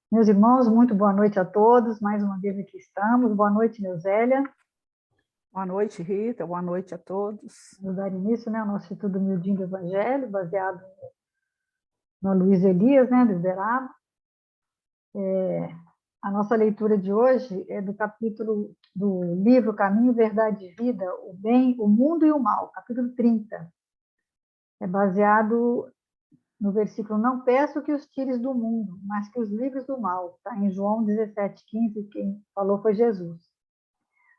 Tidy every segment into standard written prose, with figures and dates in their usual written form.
Meus irmãos, muito boa noite a todos. Mais uma vez aqui estamos. Boa noite, Neusélia. Boa noite, Rita. Boa noite a todos. Vamos dar início, né, ao nosso estudo humildinho do Evangelho, baseado no Luiz Elias, né, do Uberaba. A nossa leitura de hoje é do capítulo do livro Caminho, Verdade e Vida, o Bem, o Mundo e o Mal, capítulo 30. É baseado no versículo: Não peço que os tires do mundo, mas que os livres do mal. Está em João 17,15, quem falou foi Jesus.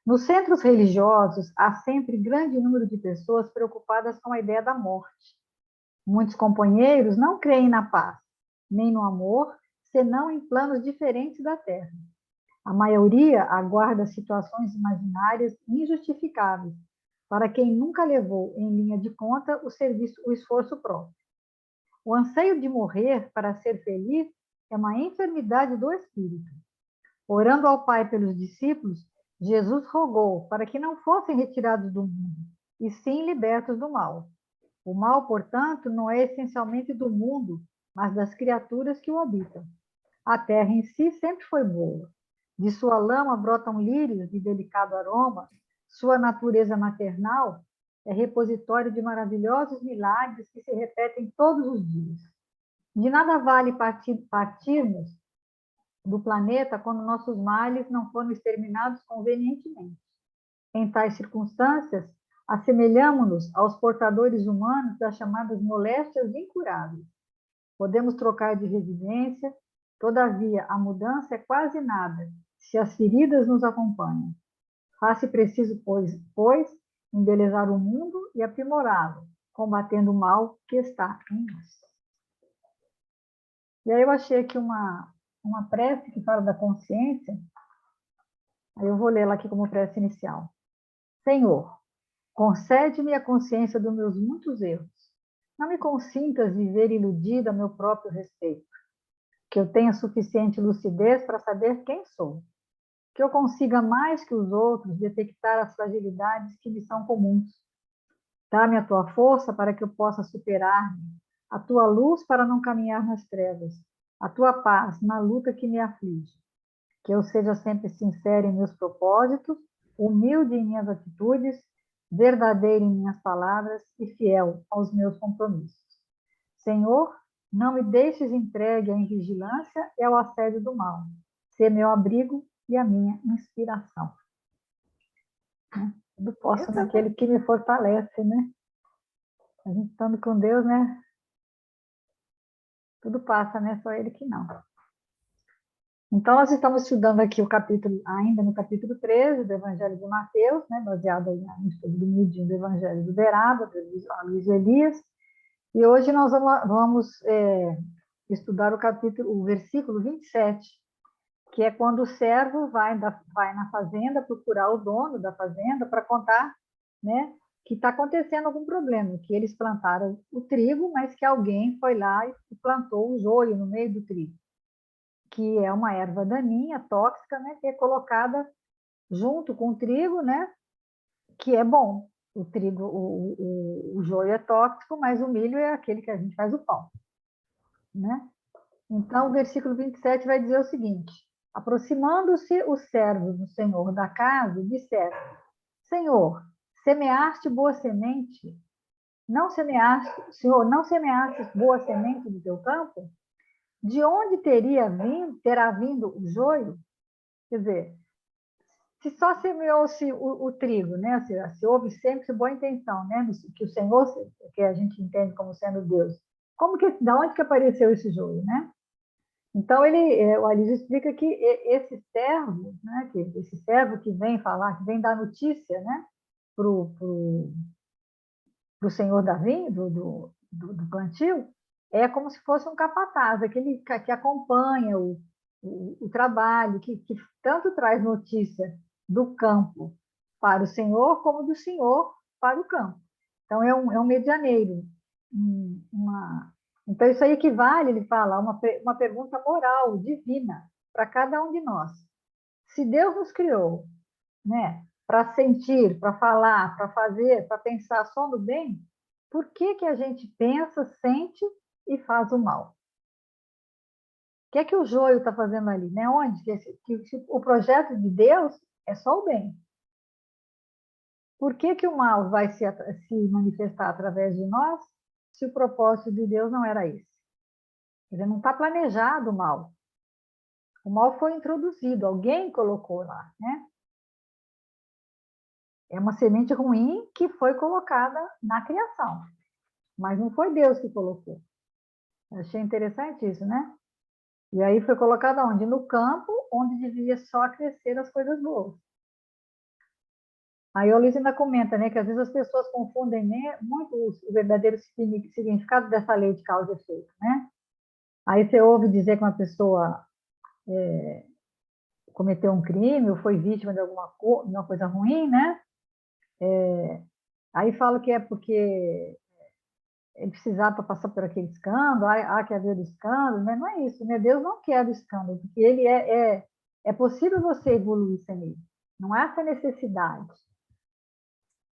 Nos centros religiosos, há sempre grande número de pessoas preocupadas com a ideia da morte. Muitos companheiros não creem na paz, nem no amor, senão em planos diferentes da terra. A maioria aguarda situações imaginárias injustificáveis, para quem nunca levou em linha de conta o esforço próprio. O anseio de morrer para ser feliz é uma enfermidade do espírito. Orando ao Pai pelos discípulos, Jesus rogou para que não fossem retirados do mundo, e sim libertos do mal. O mal, portanto, não é essencialmente do mundo, mas das criaturas que o habitam. A terra em si sempre foi boa. De sua lama brotam lírios de delicado aroma, sua natureza maternal é repositório de maravilhosos milagres que se repetem todos os dias. De nada vale partirmos do planeta quando nossos males não foram exterminados convenientemente. Em tais circunstâncias, assemelhamos-nos aos portadores humanos das chamadas moléstias incuráveis. Podemos trocar de residência, todavia a mudança é quase nada, se as feridas nos acompanham. Faz-se preciso, pois, embelezar o mundo e aprimorá-lo, combatendo o mal que está em nós. E aí eu achei aqui uma prece que fala da consciência. Aí eu vou lê-la aqui como prece inicial. Senhor, concede-me a consciência dos meus muitos erros. Não me consintas viver iludida a meu próprio respeito. Que eu tenha suficiente lucidez para saber quem sou. Que eu consiga mais que os outros detectar as fragilidades que me são comuns. Dá-me a tua força para que eu possa superar-me, a tua luz para não caminhar nas trevas, a tua paz na luta que me aflige. Que eu seja sempre sincero em meus propósitos, humilde em minhas atitudes, verdadeiro em minhas palavras e fiel aos meus compromissos. Senhor, não me deixes entregue à invigilância e ao assédio do mal. Ser meu abrigo e a minha inspiração. Tudo posso Eita, naquele que me fortalece, né? A gente estando com Deus, né? Tudo passa, né? Só Ele que não. Então, nós estamos estudando aqui o capítulo, ainda no capítulo 13 do Evangelho de Mateus, né, baseado no estudo do Mudinho do Evangelho do Beraba, do Luiz Elias, e hoje nós vamos estudar o versículo 27, que é quando o servo vai na fazenda procurar o dono da fazenda para contar, né, que está acontecendo algum problema, que eles plantaram o trigo, mas que alguém foi lá e plantou o joio no meio do trigo, que é uma erva daninha, tóxica, né, que é colocada junto com o trigo, né, que é bom. O trigo, o joio é tóxico, mas o milho é aquele que a gente faz o pão, né? Então, o versículo 27 vai dizer o seguinte: aproximando-se os servos do senhor da casa, disseram: Senhor, semeaste boa semente? Não semeaste, Senhor, não semeaste boa semente do teu campo? De onde terá vindo o joio? Quer dizer, se só semeou-se o trigo, né? Se houve sempre boa intenção, né? Que o Senhor, que a gente entende como sendo Deus, da onde que apareceu esse joio, né? Então o Alice explica que esse servo, né? Que esse servo que vem falar, que vem dar notícia, né? Pro senhor da vinha, do plantio, é como se fosse um capataz, aquele que acompanha o trabalho, que tanto traz notícia do campo para o senhor, como do senhor para o campo. Então, é um medianeiro. Então, isso aí equivale, ele fala, a uma pergunta moral, divina, para cada um de nós. Se Deus nos criou, né, para sentir, para falar, para fazer, para pensar só no bem, por que que a gente pensa, sente e faz o mal? que é que o joio está fazendo ali? Né? Onde? Que o projeto de Deus é só o bem. Por que o mal vai se manifestar através de nós se o propósito de Deus não era esse? Quer dizer, não está planejado o mal. O mal foi introduzido, alguém colocou lá, né? É uma semente ruim que foi colocada na criação, mas não foi Deus que colocou. Eu achei interessante isso, né? E aí foi colocado onde? No campo, onde devia só crescer as coisas boas. Aí o Luiz ainda comenta, né, que às vezes as pessoas confundem, né, muito o verdadeiro significado dessa lei de causa e efeito, né? Aí você ouve dizer que uma pessoa cometeu um crime ou foi vítima de uma coisa ruim, né? Aí fala que é porque ele precisava para passar por aquele escândalo, há que haver o escândalo, né? Não é isso, né? Deus não quer o escândalo, porque ele é possível você evoluir sem ele. Não há essa necessidade.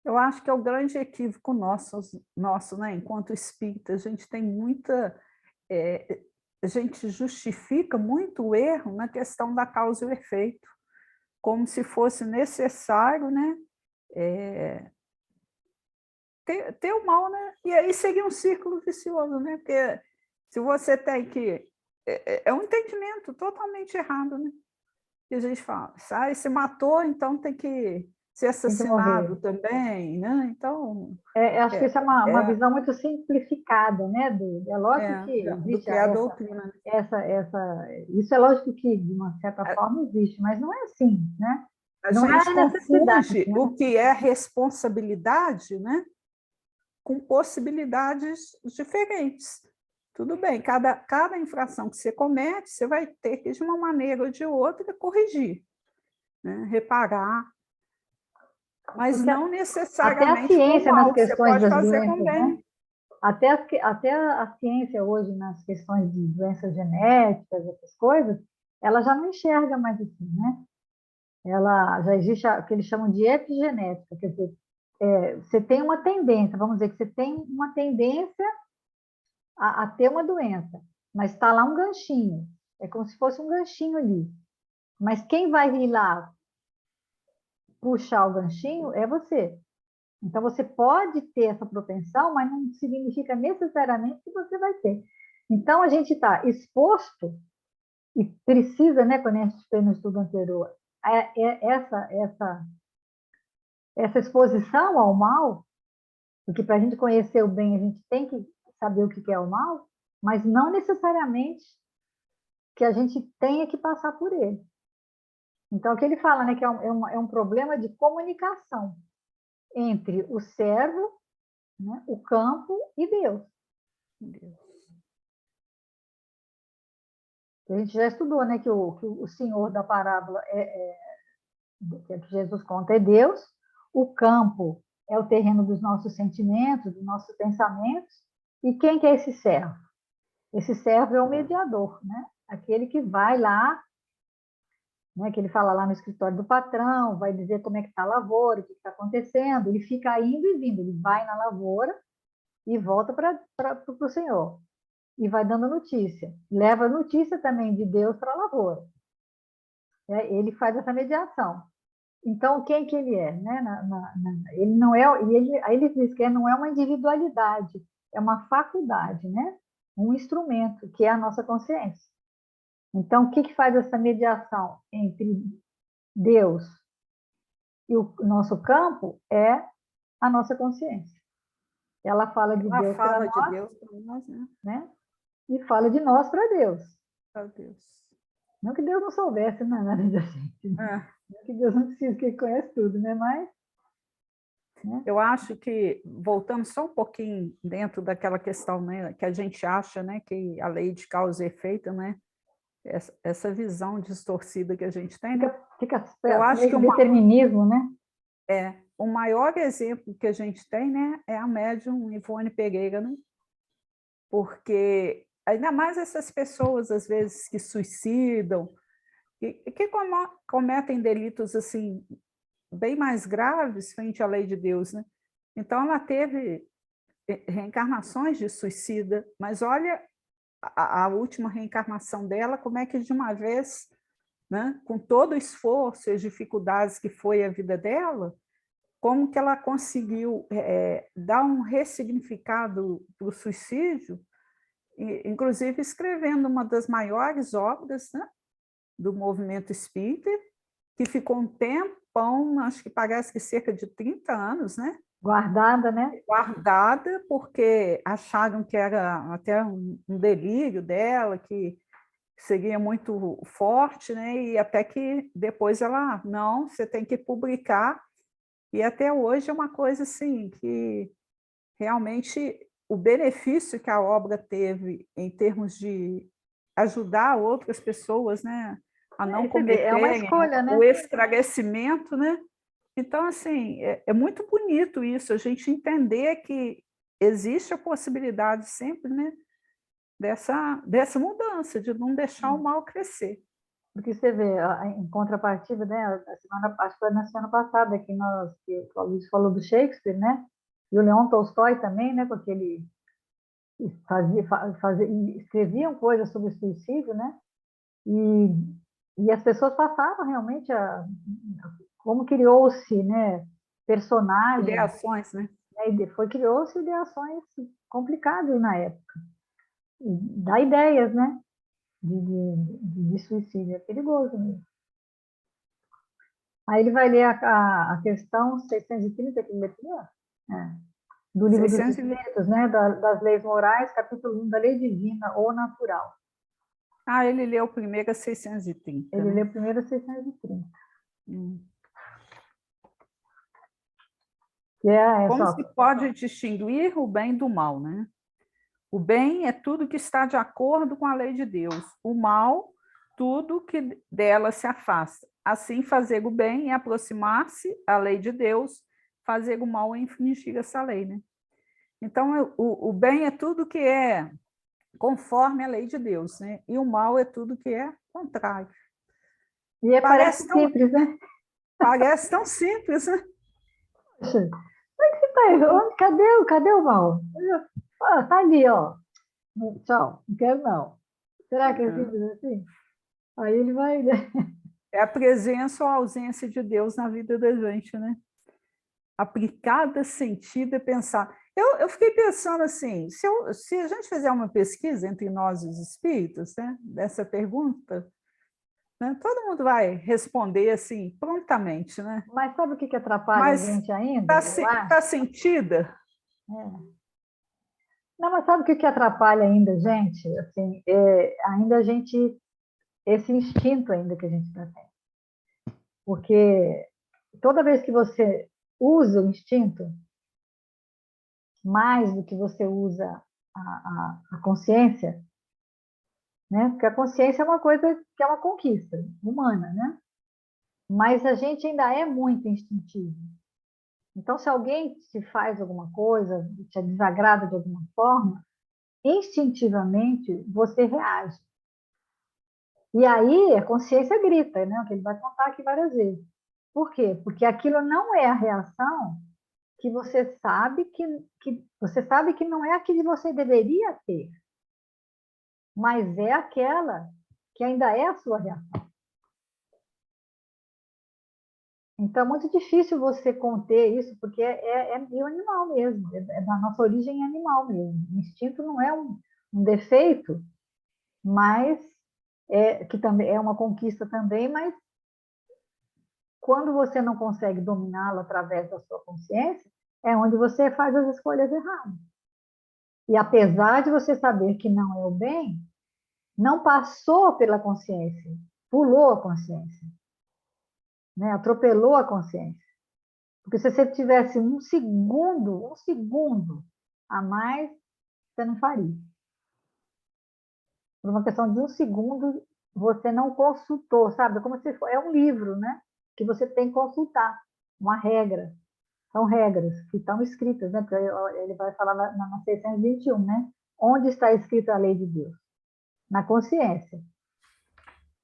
Eu acho que é o grande equívoco nosso, né? Enquanto espírita, a gente tem muita... a gente justifica muito o erro na questão da causa e o efeito, como se fosse necessário, né? Ter o mal, né? E aí seria um círculo vicioso, né? Porque se você tem que... É um entendimento totalmente errado, né? Que a gente fala, se matou, então tem que ser Tem que assassinado morrer. também, né? Então, Acho que é, isso é uma é, visão muito simplificada, né? É lógico que do existe que é a doutrina, né? isso é lógico que, de uma certa forma, existe, mas não é assim, né? A Não gente há necessidade, confunde né? o que é responsabilidade, né, com possibilidades diferentes. Tudo bem, cada infração que você comete, você vai ter que, de uma maneira ou de outra, corrigir, né, reparar, mas Porque não até a necessariamente com o ciência nas mal, você questões pode das fazer com doenças, né? bem. Até a ciência hoje nas questões de doenças genéticas, essas coisas, ela já não enxerga mais assim, né? Ela já existe o que eles chamam de epigenética, quer dizer, você tem uma tendência, vamos dizer que você tem uma tendência a ter uma doença, mas está lá um ganchinho, é como se fosse um ganchinho ali. Mas quem vai ir lá puxar o ganchinho é você. Então, você pode ter essa propensão, mas não significa necessariamente que você vai ter. Então, a gente está exposto e precisa, né, quando a gente fez no estudo anterior, essa exposição ao mal, porque para a gente conhecer o bem, a gente tem que saber o que é o mal, mas não necessariamente que a gente tenha que passar por ele. Então, o que ele fala, né, que é um problema de comunicação entre o servo, né, o campo e Deus. A gente já estudou, né, que o senhor da parábola que Jesus conta é Deus, o campo é o terreno dos nossos sentimentos, dos nossos pensamentos, e quem que é esse servo? Esse servo é o mediador, né? Aquele que vai lá, né, que ele fala lá no escritório do patrão, vai dizer como é que está a lavoura, o que está acontecendo, ele fica indo e vindo, ele vai na lavoura e volta para o Senhor, e vai dando notícia, leva notícia também de Deus para a lavoura. Ele faz essa mediação. Então, quem que ele é? Né? Ele não é, aí ele diz que não é uma individualidade, é uma faculdade, né? Um instrumento, que é a nossa consciência. Então, o que, que faz essa mediação entre Deus e o nosso campo é a nossa consciência. Ela fala de Ela Deus para fala de nós, Deus para nós, né? né? E fala de nós para Deus. Para Deus. Não que Deus não soubesse nada da gente, né? Não que Deus não precisa, que ele conhece tudo, né? Mas... né? Eu acho que, voltando só um pouquinho dentro daquela questão, né, que a gente acha, né, que a lei de causa e efeito, né, essa visão distorcida que a gente tem, né? Fica Eu acho que esse determinismo, né? o maior exemplo que a gente tem, né, é a médium Ivone Pereira, né? Porque ainda mais essas pessoas, às vezes, que suicidam, que cometem delitos assim bem mais graves frente à lei de Deus, né? Então, ela teve reencarnações de suicida, mas olha a última reencarnação dela, como é que de uma vez, né, com todo o esforço e as dificuldades que foi a vida dela, como que ela conseguiu dar um ressignificado para o suicídio, inclusive escrevendo uma das maiores obras, né, do movimento espírita, que ficou um tempão, acho que parece que cerca de 30 anos, né? Guardada, né? Guardada, porque acharam que era até um delírio dela, que seria muito forte, né? E até que depois ela, não, você tem que publicar. E até hoje é uma coisa assim, que realmente o benefício que a obra teve em termos de ajudar outras pessoas, né, a não Você vê, é uma cometerem escolha, o né? esclarecimento, né? Então, assim, é muito bonito isso, a gente entender que existe a possibilidade sempre, né, dessa mudança, de não deixar o mal crescer. Porque você vê, em contrapartida, né? Acho que foi na semana passada que o Luiz falou do Shakespeare, né? E o Leon Tolstói também, né? Porque ele escreviam coisas sobre suicídio, né? E, e as pessoas passaram realmente como criou-se, né? Personagens, Ideações, né? né? Criou-se ideações complicadas na época. Dá ideias, né? De suicídio. É perigoso mesmo. Aí ele vai ler a questão 630, que ele lê primeiro, do Livro dos 620. Espíritos, né? Das Leis Morais, capítulo 1, da Lei Divina ou Natural. Ah, ele leu primeiro a 630, Ele né? lê primeiro a 630. Que é Como só. se pode distinguir o bem do mal, né? O bem é tudo que está de acordo com a lei de Deus. O mal, tudo que dela se afasta. Assim, fazer o bem é aproximar-se à lei de Deus, fazer o mal é infringir essa lei, né? Então, o bem é tudo que é conforme a lei de Deus, né? E o mal é tudo que é contrário. E parece Parece tão, simples, né? parece tão simples, né? Poxa, como é que você tá errando? Cadê o mal? Tá ali, ó. Tchau, não quero não. Será que é simples assim? Aí ele vai, né? É a presença ou a ausência de Deus na vida da gente, né? Aplicada, sentida, pensar. Eu fiquei pensando assim, se a gente fizer uma pesquisa entre nós os espíritos, né, dessa pergunta, né, todo mundo vai responder assim, prontamente, né? Mas sabe o que atrapalha a Mas gente ainda, está eu tá acho? sentida? É. Não, mas sabe o que atrapalha ainda, gente? Assim, ainda a gente, esse instinto ainda que a gente está tendo. Porque toda vez que você usa o instinto, mais do que você usa a consciência, né? Porque a consciência é uma coisa que é uma conquista humana, né? Mas a gente ainda é muito instintivo. Então, se alguém te faz alguma coisa, te desagrada de alguma forma, instintivamente você reage. E aí a consciência grita, né? O que ele vai contar aqui várias vezes. Por quê? Porque aquilo não é a reação que você sabe que não é a que você deveria ter, mas é aquela que ainda é a sua reação. Então é muito difícil você conter isso, porque é meio animal mesmo, é da nossa origem animal mesmo. O instinto não é um defeito, mas que também é uma conquista também, mas quando você não consegue dominá-lo através da sua consciência, é onde você faz as escolhas erradas. E apesar de você saber que não é o bem, não passou pela consciência, pulou a consciência, né? Atropelou a consciência. Porque se você tivesse um segundo a mais, você não faria. Por uma questão de um segundo, você não consultou, sabe? Como se é um livro, né? Que você tem que consultar, uma regra. São regras que estão escritas, né? Porque ele vai falar na 621, né? Onde está escrita a lei de Deus? Na consciência.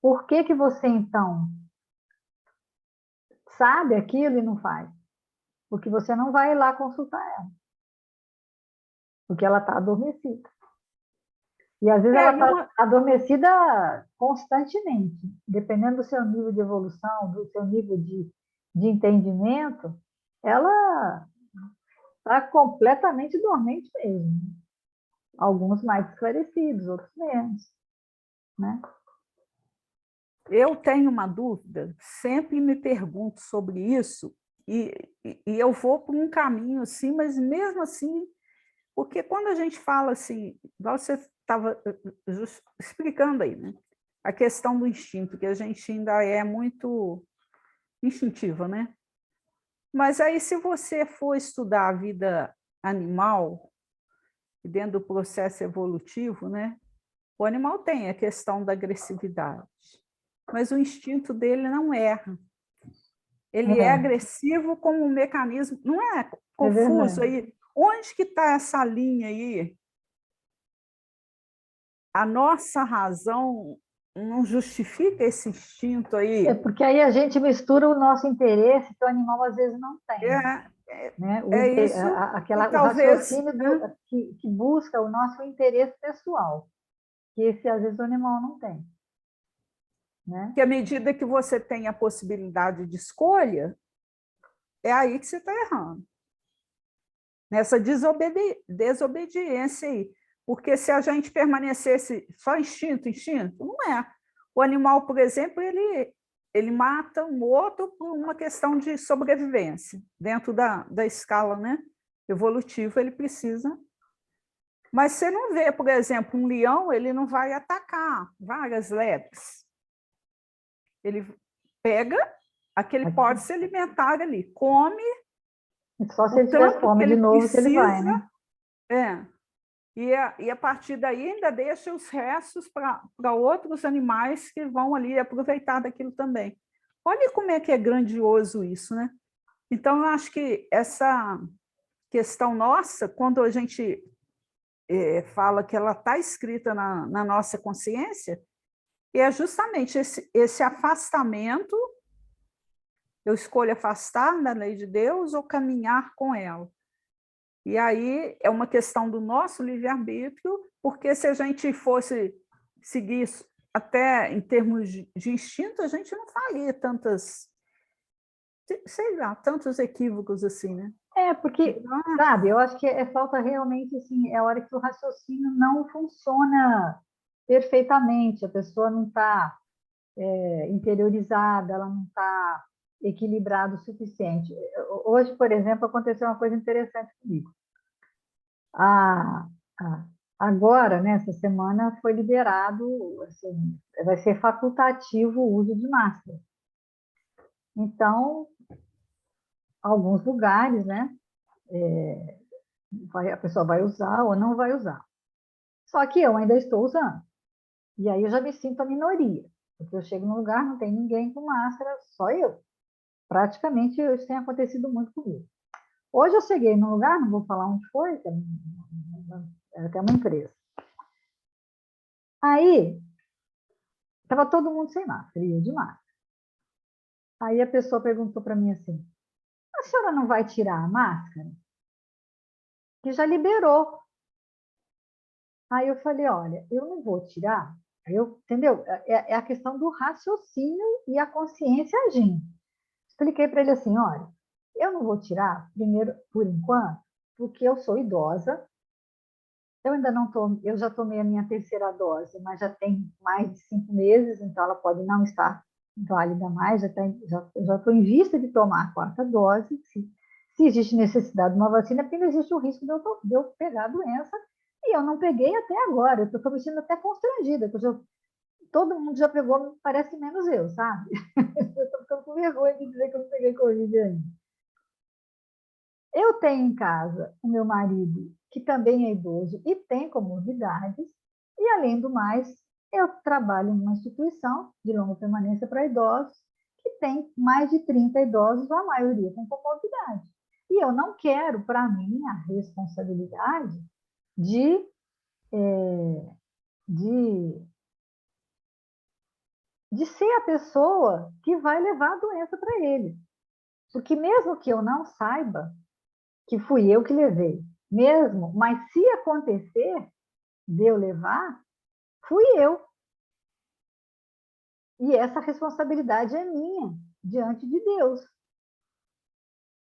Por que você, então, sabe aquilo e não faz? Porque você não vai lá consultar ela. Porque ela está adormecida. E às vezes ela E está adormecida constantemente, dependendo do seu nível de evolução, do seu nível de entendimento, ela está completamente dormente mesmo. Alguns mais esclarecidos, outros menos, né? eu tenho uma dúvida, sempre me pergunto sobre isso, e eu vou por um caminho assim, mas mesmo assim, porque quando a gente fala assim, igual você estava explicando aí, né? A questão do instinto, que a gente ainda é muito instintiva, né? Mas aí, se você for estudar a vida animal, dentro do processo evolutivo, né? O animal tem a questão da agressividade, mas o instinto dele não erra. Ele é É, agressivo como um mecanismo, não é é confuso verdade. aí? Onde que está essa linha aí? A nossa razão não justifica esse instinto É aí? porque aí a gente mistura o nosso interesse, que o animal às vezes não tem, É, né? é isso, e O talvez, raciocínio né, que busca o nosso interesse pessoal, que esse às vezes o animal não tem, né? que à medida que você tem a possibilidade de escolha, é aí que você está errando, nessa desobediência aí. Porque se a gente permanecesse só instinto, instinto, não é. O animal, por exemplo, ele mata um outro por uma questão de sobrevivência. Dentro da escala, né, evolutiva, ele precisa. Mas você não vê, por exemplo, um leão, ele não vai atacar várias lebres. Ele pega aquele pode se alimentar ali, come Só se o ele tiver tanto que fome de ele novo que ele vai, precisa, né? é, e a partir daí ainda deixa os restos para outros animais que vão ali aproveitar daquilo também. Olha como é que é grandioso isso, né? Então, eu acho que essa questão nossa, quando a gente fala que ela está escrita na nossa consciência, é justamente esse afastamento, eu escolho afastar da lei de Deus ou caminhar com ela. E aí é uma questão do nosso livre-arbítrio, porque se a gente fosse seguir isso até em termos de instinto, a gente não faria tantas, sei lá, tantos equívocos assim, né? É, porque, Então, sabe, eu acho que falta realmente, assim, é a hora que o raciocínio não funciona perfeitamente, a pessoa não está interiorizada, ela não está equilibrada o suficiente. Hoje, por exemplo, aconteceu uma coisa interessante comigo. A, agora, nessa semana, foi liberado, assim, vai ser facultativo o uso de máscara. Então, alguns lugares, né, a pessoa vai usar ou não vai usar. Só que eu ainda estou usando. E aí eu já me sinto a minoria, porque eu chego num lugar, não tem ninguém com máscara, só eu. Praticamente isso tem acontecido muito comigo. Hoje eu cheguei num lugar, não vou falar onde foi, que era até uma empresa. Aí, estava todo mundo sem máscara, e eu de máscara. Aí a pessoa perguntou para mim assim, a senhora não vai tirar a máscara? Que já liberou. Aí eu falei, olha, eu não vou tirar, entendeu? É a questão do raciocínio e a consciência agindo. Expliquei para ele assim, olha, eu não vou tirar, primeiro, por enquanto, porque eu sou idosa, eu ainda não tô, eu já tomei a minha terceira dose, mas já tem mais de 5 meses, então ela pode não estar válida mais, já estou em vista de tomar a quarta dose, se existe necessidade de uma vacina, porque ainda existe o risco de eu pegar a doença, e eu não peguei até agora, eu estou me sentindo até constrangida, porque todo mundo já pegou, parece menos eu, sabe? Eu estou ficando com vergonha de dizer que eu não peguei Covid ainda. Eu tenho em casa o meu marido, que também é idoso e tem comorbidades, e, além do mais, eu trabalho em uma instituição de longa permanência para idosos, que tem mais de 30 idosos, a maioria com comorbidade. E eu não quero, para mim, a responsabilidade de, de, de ser a pessoa que vai levar a doença para ele. Porque mesmo que eu não saiba que fui eu que levei, mesmo, mas se acontecer de eu levar, fui eu. E essa responsabilidade é minha, diante de Deus.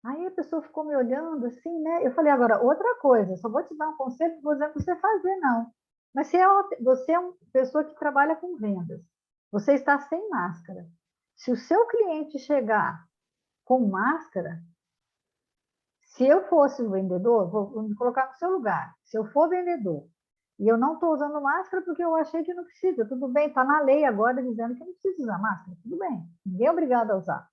Aí a pessoa ficou me olhando assim, né? Eu falei, agora, outra coisa, só vou te dar um conselho, não vou dizer para você fazer, não. Mas você é uma pessoa que trabalha com vendas, você está sem máscara. Se o seu cliente chegar com máscara, se eu fosse o vendedor, vou me colocar no seu lugar. Se eu for vendedor e eu não estou usando máscara porque eu achei que não precisa, tudo bem, está na lei agora dizendo que não precisa usar máscara, tudo bem, ninguém é obrigado a usar.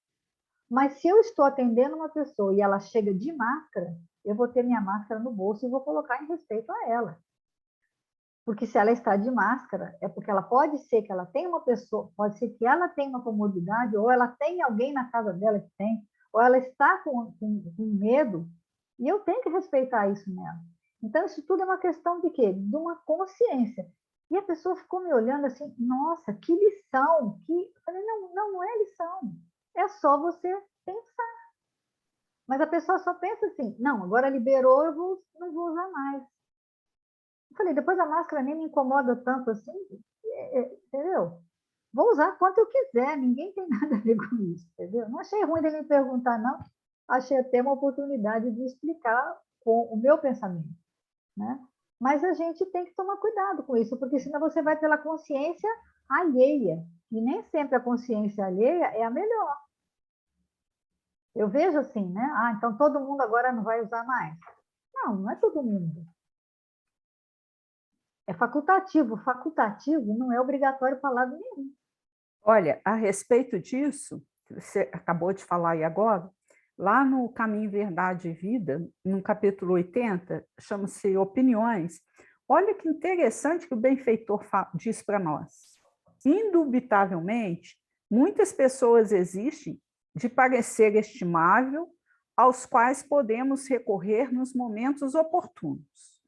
Mas se eu estou atendendo uma pessoa e ela chega de máscara, eu vou ter minha máscara no bolso e vou colocar em respeito a ela. Porque se ela está de máscara, é porque ela pode ser que ela tenha uma pessoa, pode ser que ela tenha uma comorbidade, ou ela tenha alguém na casa dela que tem, ou ela está com medo, e eu tenho que respeitar isso nela. Então, isso tudo é uma questão de quê? De uma consciência. E a pessoa ficou me olhando assim, nossa, que lição! Eu falei, não é lição. É só você pensar. Mas a pessoa só pensa assim, não, agora liberou, não vou usar mais. Eu falei, depois a máscara nem me incomoda tanto assim, entendeu? Vou usar quanto eu quiser, ninguém tem nada a ver com isso, entendeu? Não achei ruim dele me perguntar, não. Achei até uma oportunidade de explicar com o meu pensamento, né? Mas a gente tem que tomar cuidado com isso, porque senão você vai pela consciência alheia. E nem sempre a consciência alheia é a melhor. Eu vejo assim, né? Ah, então todo mundo agora não vai usar mais. Não é todo mundo. É facultativo. Facultativo não é obrigatório para lado nenhum. Olha, a respeito disso, que você acabou de falar aí agora, lá no Caminho, Verdade e Vida, no capítulo 80, chama-se Opiniões. Olha que interessante que o benfeitor diz para nós. Indubitavelmente, muitas pessoas existem de parecer estimável, aos quais podemos recorrer nos momentos oportunos.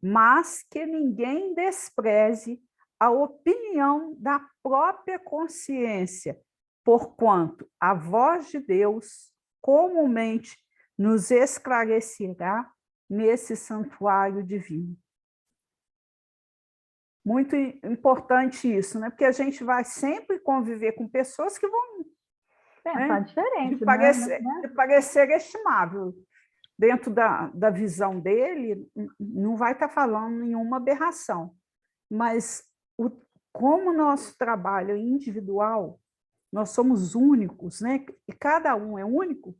Mas que ninguém despreze a opinião da própria consciência, porquanto a voz de Deus comumente nos esclarecerá nesse santuário divino. Muito importante isso, né? Porque a gente vai sempre conviver com pessoas que vão Pensar diferente, de parecer estimável. Dentro da visão dele, não vai estar falando nenhuma aberração. Mas como o nosso trabalho é individual, nós somos únicos, né? E cada um é único,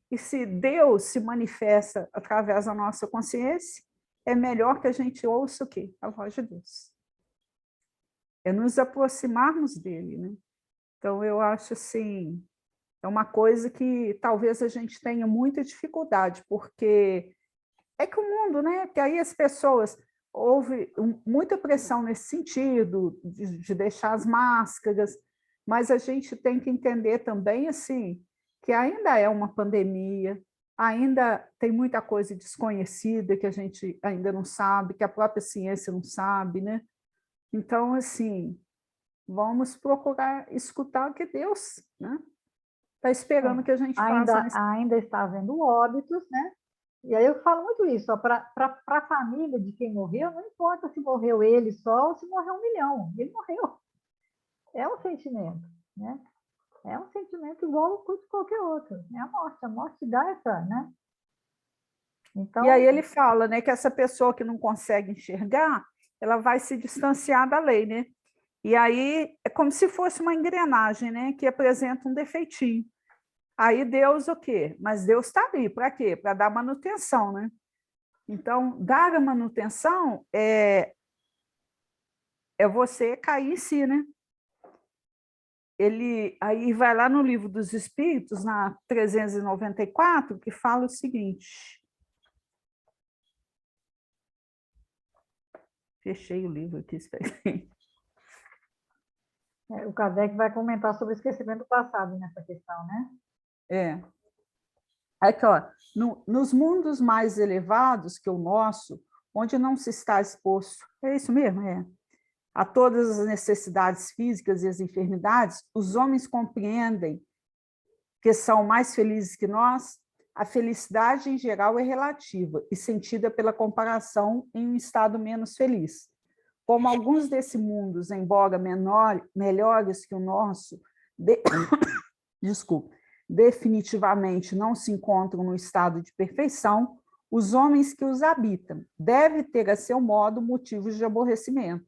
e se Deus se manifesta através da nossa consciência, é melhor que a gente ouça o quê? A voz de Deus. É nos aproximarmos dele, né? Então, eu acho assim, é uma coisa que talvez a gente tenha muita dificuldade, porque é que o mundo, né? Porque aí as pessoas, houve muita pressão nesse sentido, de deixar as máscaras, mas a gente tem que entender também, assim, que ainda é uma pandemia, ainda tem muita coisa desconhecida que a gente ainda não sabe, que a própria ciência não sabe, né? Então, assim, vamos procurar escutar o que Deus, né? Está esperando que a gente faça. Ainda está havendo óbitos, né? E aí eu falo muito isso, para a família de quem morreu, não importa se morreu ele só ou se morreu 1 milhão, ele morreu. É um sentimento, né? É um sentimento igual a qualquer outro. É a morte dá essa, né? Então, e aí ele fala, né, que essa pessoa que não consegue enxergar, ela vai se distanciar da lei, né? E aí é como se fosse uma engrenagem, né, que apresenta um defeitinho. Aí Deus o quê? Mas Deus está ali, para quê? Para dar manutenção, né? Então, dar a manutenção é você cair em si, né? Ele aí vai lá no Livro dos Espíritos, na 394, que fala o seguinte. Fechei o livro aqui, espera aí. O Kardec vai comentar sobre o esquecimento do passado nessa questão, né? É. Aqui, ó, nos mundos mais elevados que o nosso, onde não se está exposto, é isso mesmo? É. A todas as necessidades físicas e as enfermidades, os homens compreendem que são mais felizes que nós. A felicidade, em geral, é relativa e sentida pela comparação em um estado menos feliz. Como alguns desses mundos, embora melhores que o nosso, desculpa, definitivamente não se encontram no estado de perfeição, os homens que os habitam devem ter a seu modo motivos de aborrecimento.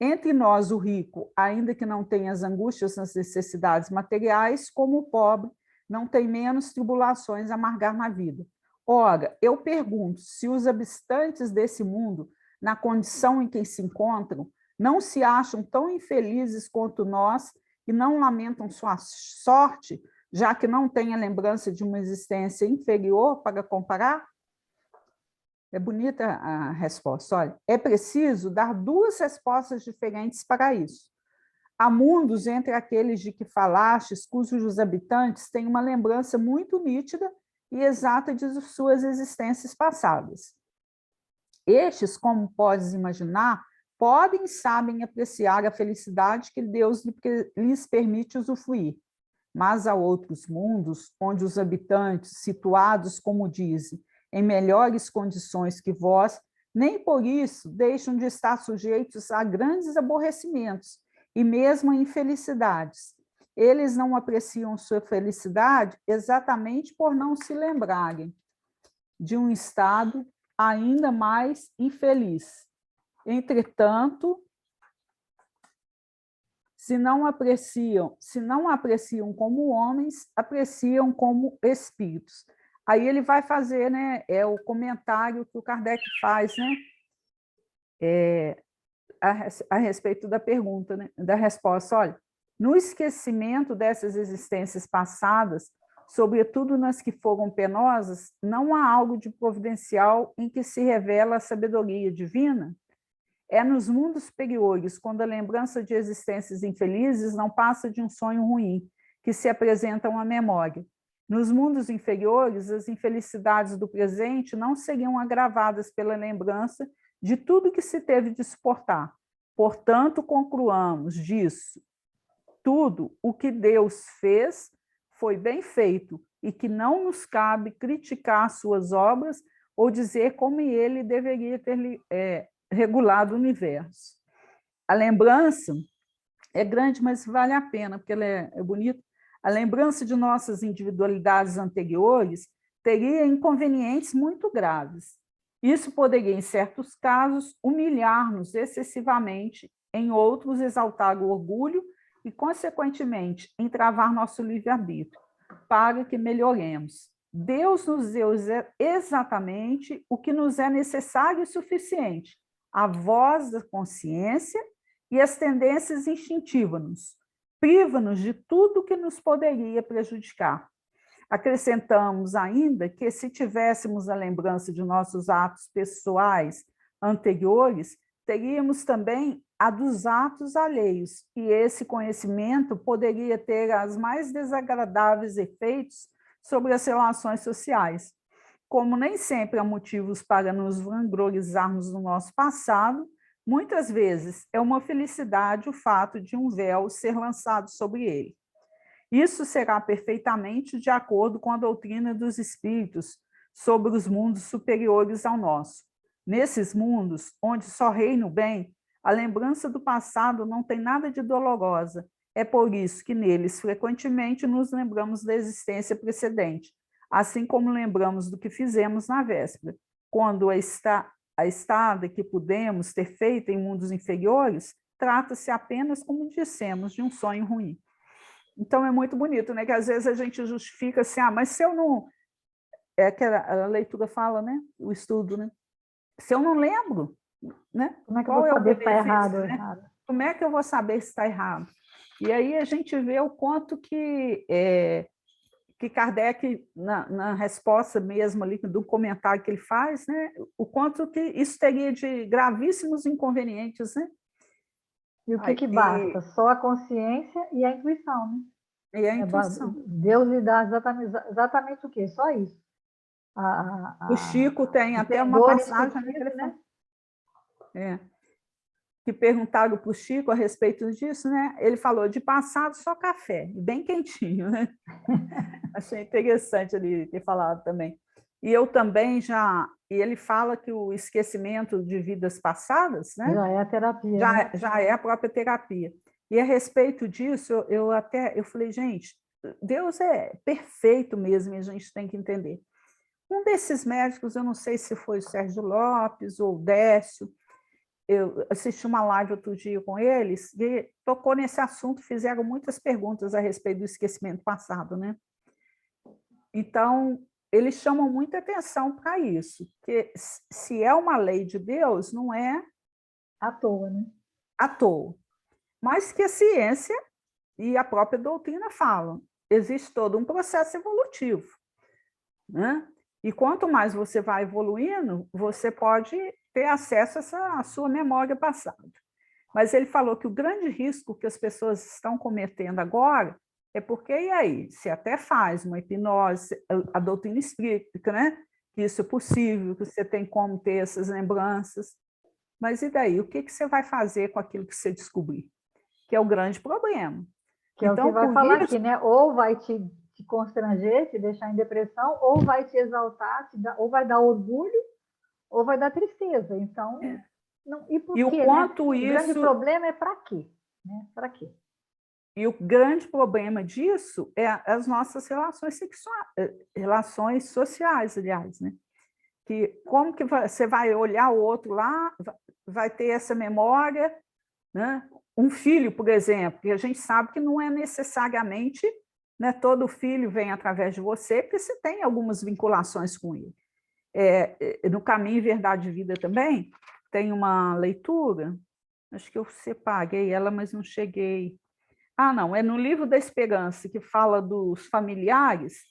Entre nós, o rico, ainda que não tenha as angústias nas necessidades materiais, como o pobre, não tem menos tribulações a amargar na vida. Ora, eu pergunto, se os habitantes desse mundo, na condição em que se encontram, não se acham tão infelizes quanto nós e não lamentam sua sorte, já que não têm a lembrança de uma existência inferior para comparar? É bonita a resposta. Olha, é preciso dar duas respostas diferentes para isso. Há mundos entre aqueles de que falastes, cujos habitantes têm uma lembrança muito nítida e exata de suas existências passadas. Estes, como podes imaginar, podem e sabem apreciar a felicidade que Deus lhes permite usufruir. Mas há outros mundos onde os habitantes, situados, como dizem, em melhores condições que vós, nem por isso deixam de estar sujeitos a grandes aborrecimentos e mesmo a infelicidades. Eles não apreciam sua felicidade exatamente por não se lembrarem de um estado ainda mais infeliz. Entretanto, se não apreciam como homens, apreciam como espíritos. Aí ele vai fazer, né, o comentário que o Kardec faz, né, a respeito da pergunta, né, da resposta. Olha, no esquecimento dessas existências passadas, sobretudo nas que foram penosas, não há algo de providencial em que se revela a sabedoria divina? É nos mundos superiores, quando a lembrança de existências infelizes não passa de um sonho ruim, que se apresentam à memória. Nos mundos inferiores, as infelicidades do presente não seriam agravadas pela lembrança de tudo que se teve de suportar. Portanto, concluamos disso, tudo o que Deus fez foi bem feito e que não nos cabe criticar suas obras ou dizer como ele deveria ter regulado o universo. A lembrança é grande, mas vale a pena, porque ela é bonita. A lembrança de nossas individualidades anteriores teria inconvenientes muito graves. Isso poderia, em certos casos, humilhar-nos excessivamente, em outros, exaltar o orgulho e, consequentemente, entravar nosso livre-arbítrio, para que melhoremos. Deus nos deu exatamente o que nos é necessário e suficiente, a voz da consciência e as tendências instintivas-nos, priva-nos de tudo que nos poderia prejudicar. Acrescentamos ainda que, se tivéssemos a lembrança de nossos atos pessoais anteriores, teríamos também a dos atos alheios, e esse conhecimento poderia ter os mais desagradáveis efeitos sobre as relações sociais. Como nem sempre há motivos para nos vanglorizarmos do nosso passado, muitas vezes é uma felicidade o fato de um véu ser lançado sobre ele. Isso será perfeitamente de acordo com a doutrina dos espíritos sobre os mundos superiores ao nosso. Nesses mundos, onde só reina o bem, a lembrança do passado não tem nada de dolorosa. É por isso que neles frequentemente nos lembramos da existência precedente, assim como lembramos do que fizemos na véspera. Quando a estada que pudemos ter feito em mundos inferiores, trata-se apenas, como dissemos, de um sonho ruim. Então, é muito bonito, né? Que às vezes a gente justifica assim, mas se eu não... É que a leitura fala, né? O estudo, né? Se eu não lembro, né? Como é que eu vou saber se está errado ou errado? Como é que eu vou saber se está errado? E aí a gente vê o quanto que Kardec, na resposta mesmo ali do comentário que ele faz, né? O quanto que isso teria de gravíssimos inconvenientes, né? E o que basta? Só a consciência e a intuição, né? E a intuição. Deus lhe dá exatamente o quê? Só isso. O Chico tem até uma passagem, né? Que perguntaram para o Chico a respeito disso, né? Ele falou de passado só café, bem quentinho, né? Achei interessante ele ter falado também. E eu também já e ele fala que o esquecimento de vidas passadas, né? Já é a terapia, né? Já é a própria terapia. E a respeito disso, eu falei, gente, Deus é perfeito mesmo, e a gente tem que entender. Um desses médicos, eu não sei se foi o Sérgio Lopes ou o Décio, eu assisti uma live outro dia com eles, e tocou nesse assunto, fizeram muitas perguntas a respeito do esquecimento passado, né? Então, eles chamam muita atenção para isso, que se é uma lei de Deus, não é À toa, né? à toa, mas que a ciência e a própria doutrina falam, existe todo um processo evolutivo, né? E quanto mais você vai evoluindo, você pode ter acesso a essa sua memória passada. Mas ele falou que o grande risco que as pessoas estão cometendo agora é porque, e aí, se até faz uma hipnose, a doutrina explica, né? Que isso é possível, que você tem como ter essas lembranças, mas e daí? O que você vai fazer com aquilo que você descobrir? Que é o grande problema. Que é o que Então, vai por falar isso, aqui, né? Ou vai te constranger, te deixar em depressão, ou vai te exaltar, ou vai dar orgulho, ou vai dar tristeza. Então, não, e por e o quê, né? quanto O grande isso, problema é para quê? Né? Para quê? e o grande problema disso é as nossas relações sexuais, relações sociais, aliás, né? Que como que você vai olhar o outro lá, vai ter essa memória, né? Um filho, por exemplo, que a gente sabe que não é necessariamente, né, todo filho vem através de você, porque você tem algumas vinculações com ele. No Caminho, Verdade e Vida também, tem uma leitura, acho que eu separei ela, mas não cheguei. Ah, não, é no Livro da Esperança, que fala dos familiares.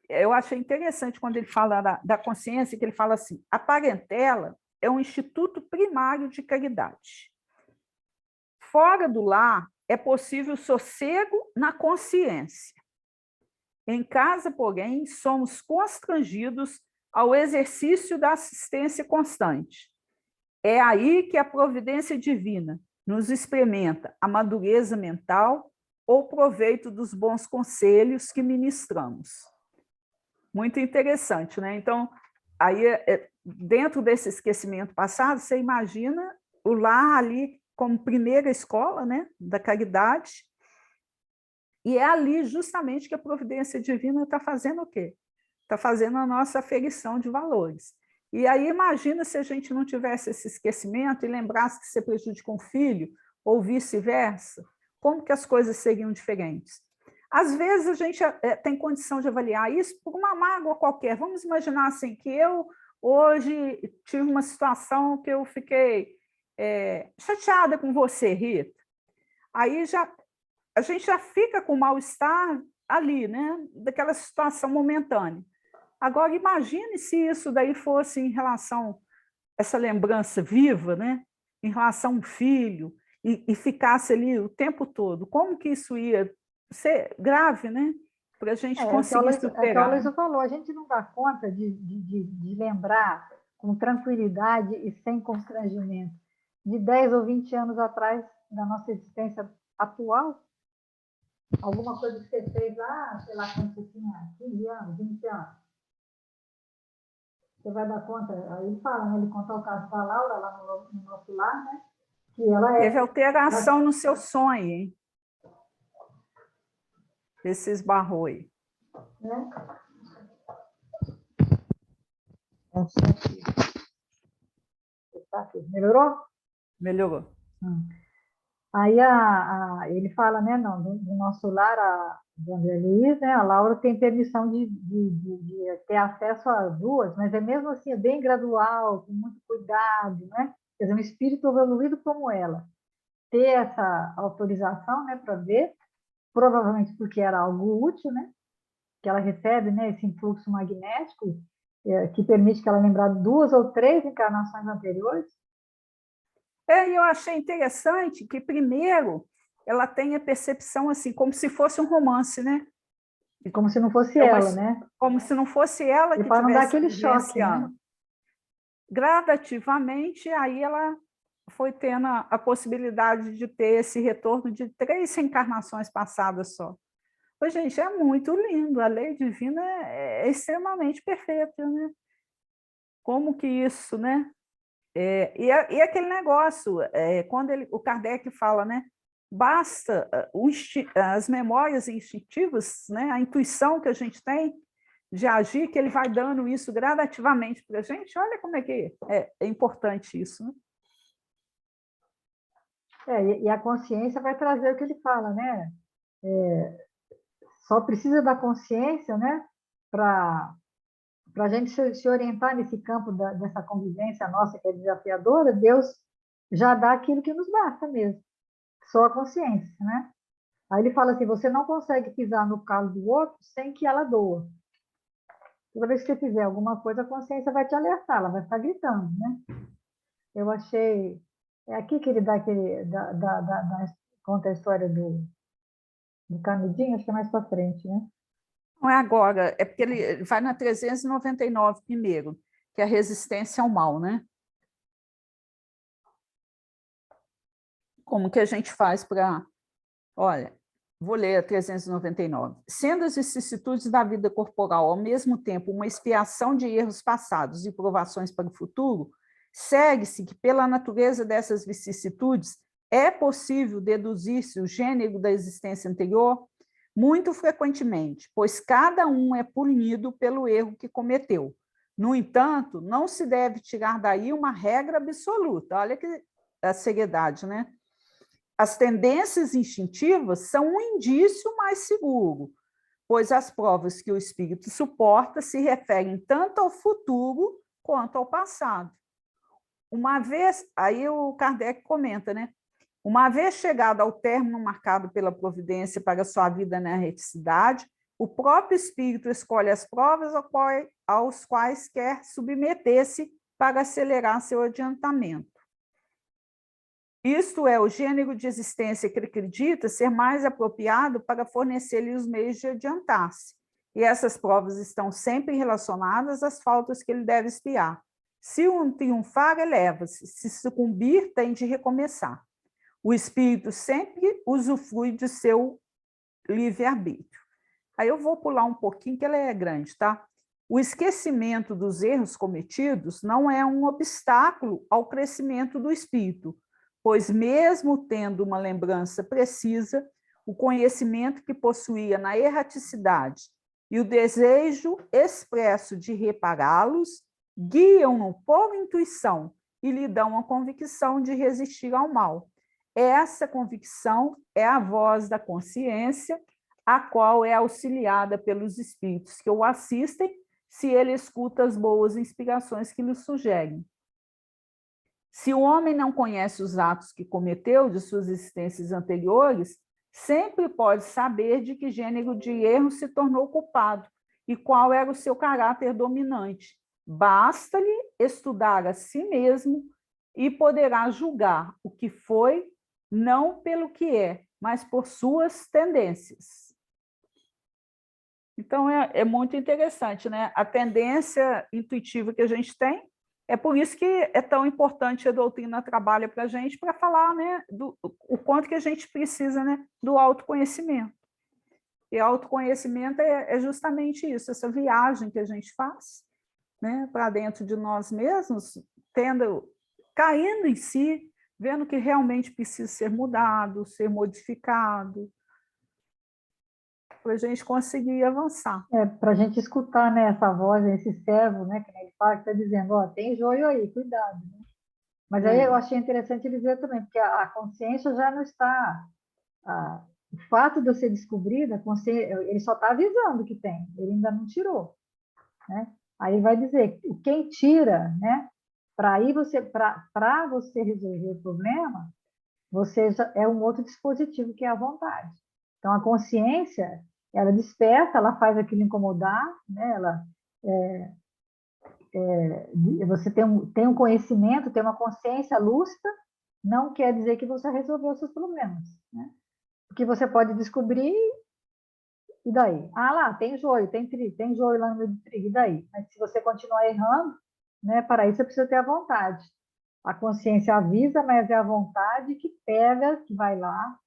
Eu achei interessante quando ele fala da consciência, que ele fala assim, a parentela é um instituto primário de caridade. Fora do lar, é possível sossego na consciência. Em casa, porém, somos constrangidos ao exercício da assistência constante. É aí que a providência divina nos experimenta a madureza mental ou proveito dos bons conselhos que ministramos. Muito interessante, né? Então, aí, dentro desse esquecimento passado, você imagina o lar ali como primeira escola, né, da caridade, e é ali justamente que a providência divina está fazendo o quê? Está fazendo a nossa aferição de valores. E aí imagina se a gente não tivesse esse esquecimento e lembrasse que você prejudicou um filho, ou vice-versa, como que as coisas seriam diferentes? Às vezes a gente tem condição de avaliar isso por uma mágoa qualquer. Vamos imaginar assim, que eu hoje tive uma situação que eu fiquei chateada com você, Rita. Aí a gente já fica com mal-estar ali, né? Daquela situação momentânea. Agora, imagine se isso daí fosse em relação a essa lembrança viva, né? Em relação a um filho, e ficasse ali o tempo todo. Como que isso ia ser grave, né? Para a gente conseguir É que a superar. Aloysio falou, a gente não dá conta de lembrar com tranquilidade e sem constrangimento de 10 ou 20 anos atrás da nossa existência atual. Alguma coisa que você fez lá, sei lá, quando você tinha 15 anos, 20 anos. Você vai dar conta, aí ele fala, né? Ele conta o caso da Laura lá no nosso lar, né? Que ela Teve alteração no seu sonho, hein? Esse esbarrou aí. Né? Melhorou? Melhorou. Aí ele fala, né, não, do nosso lar, do André Luiz, né, a Laura tem permissão de ter acesso a duas, mas é mesmo assim, é bem gradual, com muito cuidado, né? Quer dizer, um espírito evoluído como ela. Ter essa autorização, né, para ver, provavelmente porque era algo útil, né? Que ela recebe, né, esse influxo magnético, que permite que ela lembre 2 ou 3 encarnações anteriores. E eu achei interessante que, primeiro, ela tem a percepção assim, como se fosse um romance, né? Como se não fosse ela, né? Como se não fosse ela E que para não dar estivesse aquele choque, né? vivenciando. Gradativamente, aí ela foi tendo a possibilidade de ter esse retorno de 3 reencarnações passadas só. Pois, gente, é muito lindo, a lei divina é extremamente perfeita, né? como que isso, né? E aquele negócio, quando o Kardec fala, né? Basta as memórias instintivas, né? A intuição que a gente tem de agir, que ele vai dando isso gradativamente para a gente. Olha como é que é importante isso, né? E a consciência vai trazer o que ele fala, né? Só precisa da consciência, né? Para a gente se orientar nesse campo dessa convivência nossa que é desafiadora, Deus já dá aquilo que nos basta mesmo, só a consciência, né? Aí ele fala assim, você não consegue pisar no calo do outro sem que ela doa. Toda vez que você fizer alguma coisa, a consciência vai te alertar, ela vai ficar gritando, né? Eu achei... É aqui que ele dá aquele... conta a história do canudinho, acho que é mais para frente, né? Não é agora, é porque ele vai na 399 primeiro, que é a resistência ao mal, né? Como que a gente faz para... Olha, vou ler a 399. Sendo as vicissitudes da vida corporal, ao mesmo tempo, uma expiação de erros passados e provações para o futuro, segue-se que, pela natureza dessas vicissitudes, é possível deduzir-se o gênero da existência anterior? Muito frequentemente, pois cada um é punido pelo erro que cometeu. No entanto, não se deve tirar daí uma regra absoluta. Olha que a seriedade, né? As tendências instintivas são um indício mais seguro, pois as provas que o espírito suporta se referem tanto ao futuro quanto ao passado. Uma vez, aí o Kardec comenta, né? Uma vez chegado ao término marcado pela providência para sua vida na erreticidade, o próprio espírito escolhe as provas aos quais quer submeter-se para acelerar seu adiantamento. Isto é, o gênero de existência que ele acredita ser mais apropriado para fornecer-lhe os meios de adiantar-se. E essas provas estão sempre relacionadas às faltas que ele deve expiar. Se um triunfar, eleva-se. Se sucumbir, tem de recomeçar. O espírito sempre usufrui de seu livre-arbítrio. Aí eu vou pular um pouquinho, que ela é grande, tá? O esquecimento dos erros cometidos não é um obstáculo ao crescimento do espírito, pois mesmo tendo uma lembrança precisa, o conhecimento que possuía na erraticidade e o desejo expresso de repará-los guiam-no por intuição e lhe dão a convicção de resistir ao mal. Essa convicção é a voz da consciência, a qual é auxiliada pelos espíritos que o assistem, se ele escuta as boas inspirações que lhe sugerem. Se o homem não conhece os atos que cometeu de suas existências anteriores, sempre pode saber de que gênero de erro se tornou culpado e qual era o seu caráter dominante. Basta-lhe estudar a si mesmo e poderá julgar o que foi, não pelo que é, mas por suas tendências. Então, é muito interessante, né? A tendência intuitiva que a gente tem, é por isso que é tão importante a doutrina trabalha para a gente, para falar, né, o quanto que a gente precisa, né, do autoconhecimento. E autoconhecimento é justamente isso, essa viagem que a gente faz, né, para dentro de nós mesmos, caindo em si, vendo que realmente precisa ser mudado, ser modificado, para a gente conseguir avançar. Para a gente escutar, né, essa voz, esse servo, né, que ele fala, que está dizendo, ó, tem joio aí, cuidado. Né? Mas aí eu achei interessante ele dizer também, porque a consciência já não está... o fato de você descobrir, a consciência, ele só está avisando que tem, ele ainda não tirou. Né? Aí vai dizer, quem tira, né, para você resolver o problema, você já, é um outro dispositivo que é a vontade. Então, a consciência, ela desperta, ela faz aquilo incomodar, né? Você tem um conhecimento, tem uma consciência lúcida, não quer dizer que você resolveu os seus problemas. Né? Porque você pode descobrir, e daí? Ah, lá, tem joio, tem trigo, tem joio lá no meio do trigo, e daí? Mas se você continuar errando, né, para isso você precisa ter a vontade. A consciência avisa, mas é a vontade que pega, que vai lá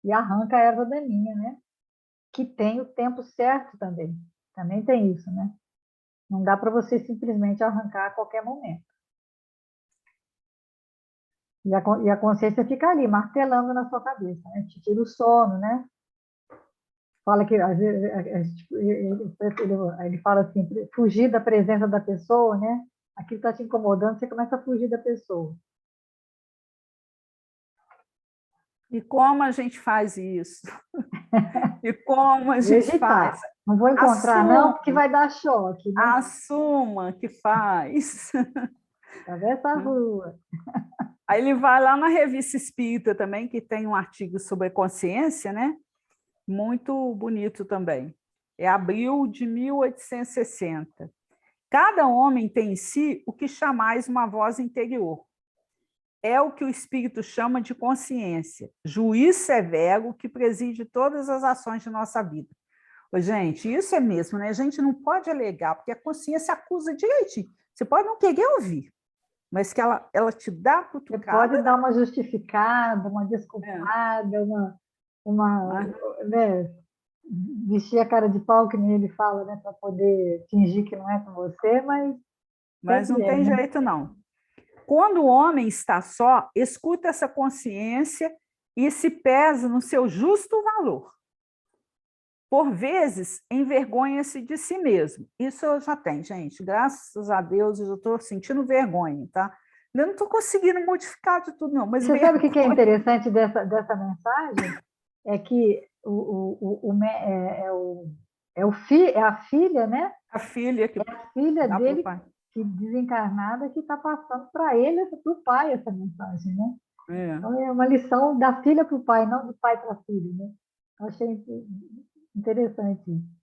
e arranca a erva daninha, né? Que tem o tempo certo também. Também tem isso, né? Não dá para você simplesmente arrancar a qualquer momento. E a consciência fica ali, martelando na sua cabeça, né? Te tira o sono, né? Fala que, às vezes, tipo, ele fala assim, fugir da presença da pessoa, né? Aquilo está te incomodando, você começa a fugir da pessoa. E como a gente faz isso? E como a gente faz? Evitar. Não vou encontrar, não, Assuma, porque vai dar choque, né? assuma que faz. Atravessa a rua. Aí ele vai lá na Revista Espírita também, que tem um artigo sobre consciência, né? Muito bonito também. É abril de 1860. Cada homem tem em si o que chamais uma voz interior. É o que o Espírito chama de consciência, juiz severo que preside todas as ações de nossa vida. Ô, gente, isso é mesmo, né? A gente não pode alegar, porque a consciência acusa direitinho. Você pode não querer ouvir, mas que ela te dá Você cutucada. pode dar uma justificada, uma desculpada, Mas, né, vestir a cara de pau, que nem ele fala, né, para poder fingir que não é com você, mas mas não sempre é, tem né? jeito, não. Quando o homem está só, escuta essa consciência e se pesa no seu justo valor. Por vezes, envergonha-se de si mesmo. Isso eu já tenho, gente. Graças a Deus, eu estou sentindo vergonha, tá? Eu não estou conseguindo modificar de tudo, não, mas Você sabe o que é vergonha. interessante dessa mensagem? É que é a filha, né? A filha que É a filha dá para o dele, pai. que desencarnada, que está passando para ele, para o pai, essa mensagem, né? É. Então, é uma lição da filha para o pai, não do pai para a filha, né? Eu achei interessante isso.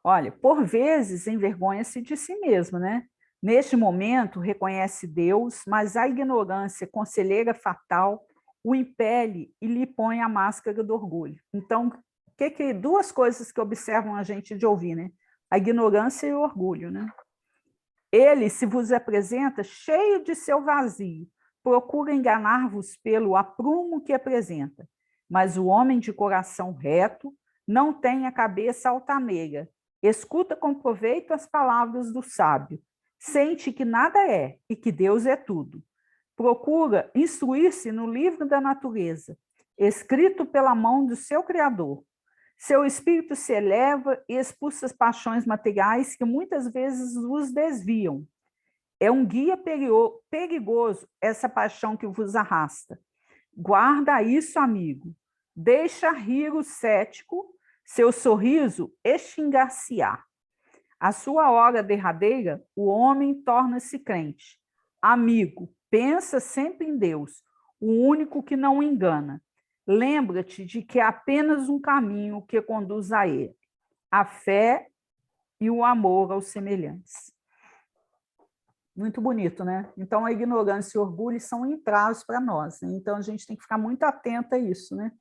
Olha, por vezes envergonha-se de si mesmo, né? Neste momento, reconhece Deus, mas a ignorância conselheira fatal o impele e lhe põe a máscara do orgulho. Então, duas coisas que observam a gente de ouvir, né? A ignorância e o orgulho, né? Ele se vos apresenta cheio de seu vazio, procura enganar-vos pelo aprumo que apresenta, mas o homem de coração reto não tem a cabeça altaneira, escuta com proveito as palavras do sábio, sente que nada é e que Deus é tudo. Procura instruir-se no livro da natureza, escrito pela mão do seu Criador. Seu espírito se eleva e expulsa as paixões materiais que muitas vezes os desviam. É um guia perigoso essa paixão que vos arrasta. Guarda isso, amigo. Deixa rir o cético, seu sorriso extingar-se-á. À sua hora derradeira, o homem torna-se crente. Amigo, pensa sempre em Deus, o único que não engana. Lembra-te de que há apenas um caminho que conduz a ele: a fé e o amor aos semelhantes. Muito bonito, né? Então, a ignorância e o orgulho são entraves para nós, né? Então, a gente tem que ficar muito atento a isso, né?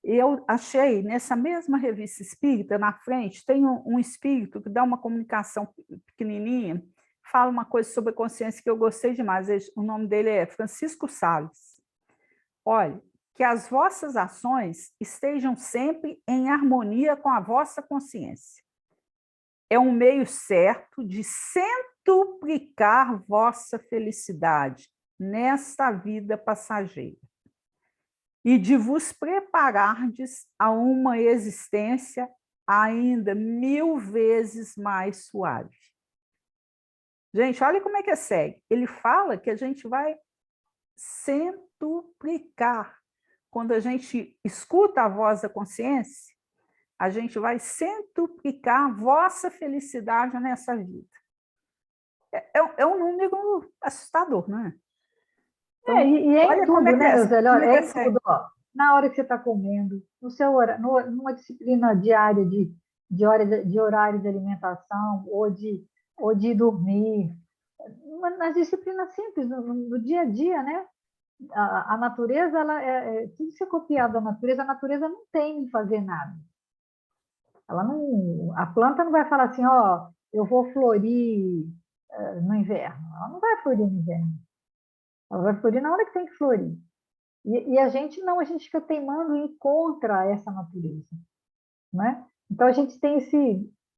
Eu achei, nessa mesma revista espírita, na frente, tem um espírito que dá uma comunicação pequenininha, fala uma coisa sobre a consciência que eu gostei demais. O nome dele é Francisco Sales. Olha, que as vossas ações estejam sempre em harmonia com a vossa consciência. É um meio certo de centuplicar vossa felicidade nesta vida passageira e de vos preparardes a uma existência ainda 1000 vezes mais suave. Gente, olha como é que segue. Ele fala que a gente vai centuplicar. Quando a gente escuta a voz da consciência, a gente vai centuplicar a vossa felicidade nessa vida. É um número assustador, não é? Então, E é em olha como tudo, é que né, é, meus velhos? como é que É é em tudo, ó. Na hora que você está comendo, no seu numa disciplina diária de horário de alimentação ou de dormir, nas disciplinas simples, no dia a dia, né? A natureza, tudo isso é copiado da natureza, a natureza não tem de fazer nada. Ela não, a planta não vai falar assim, ó, eu vou florir no inverno. Ela não vai florir no inverno. Ela vai florir na hora que tem que florir. E a gente não, a gente fica teimando em contra essa natureza, né? Então a gente tem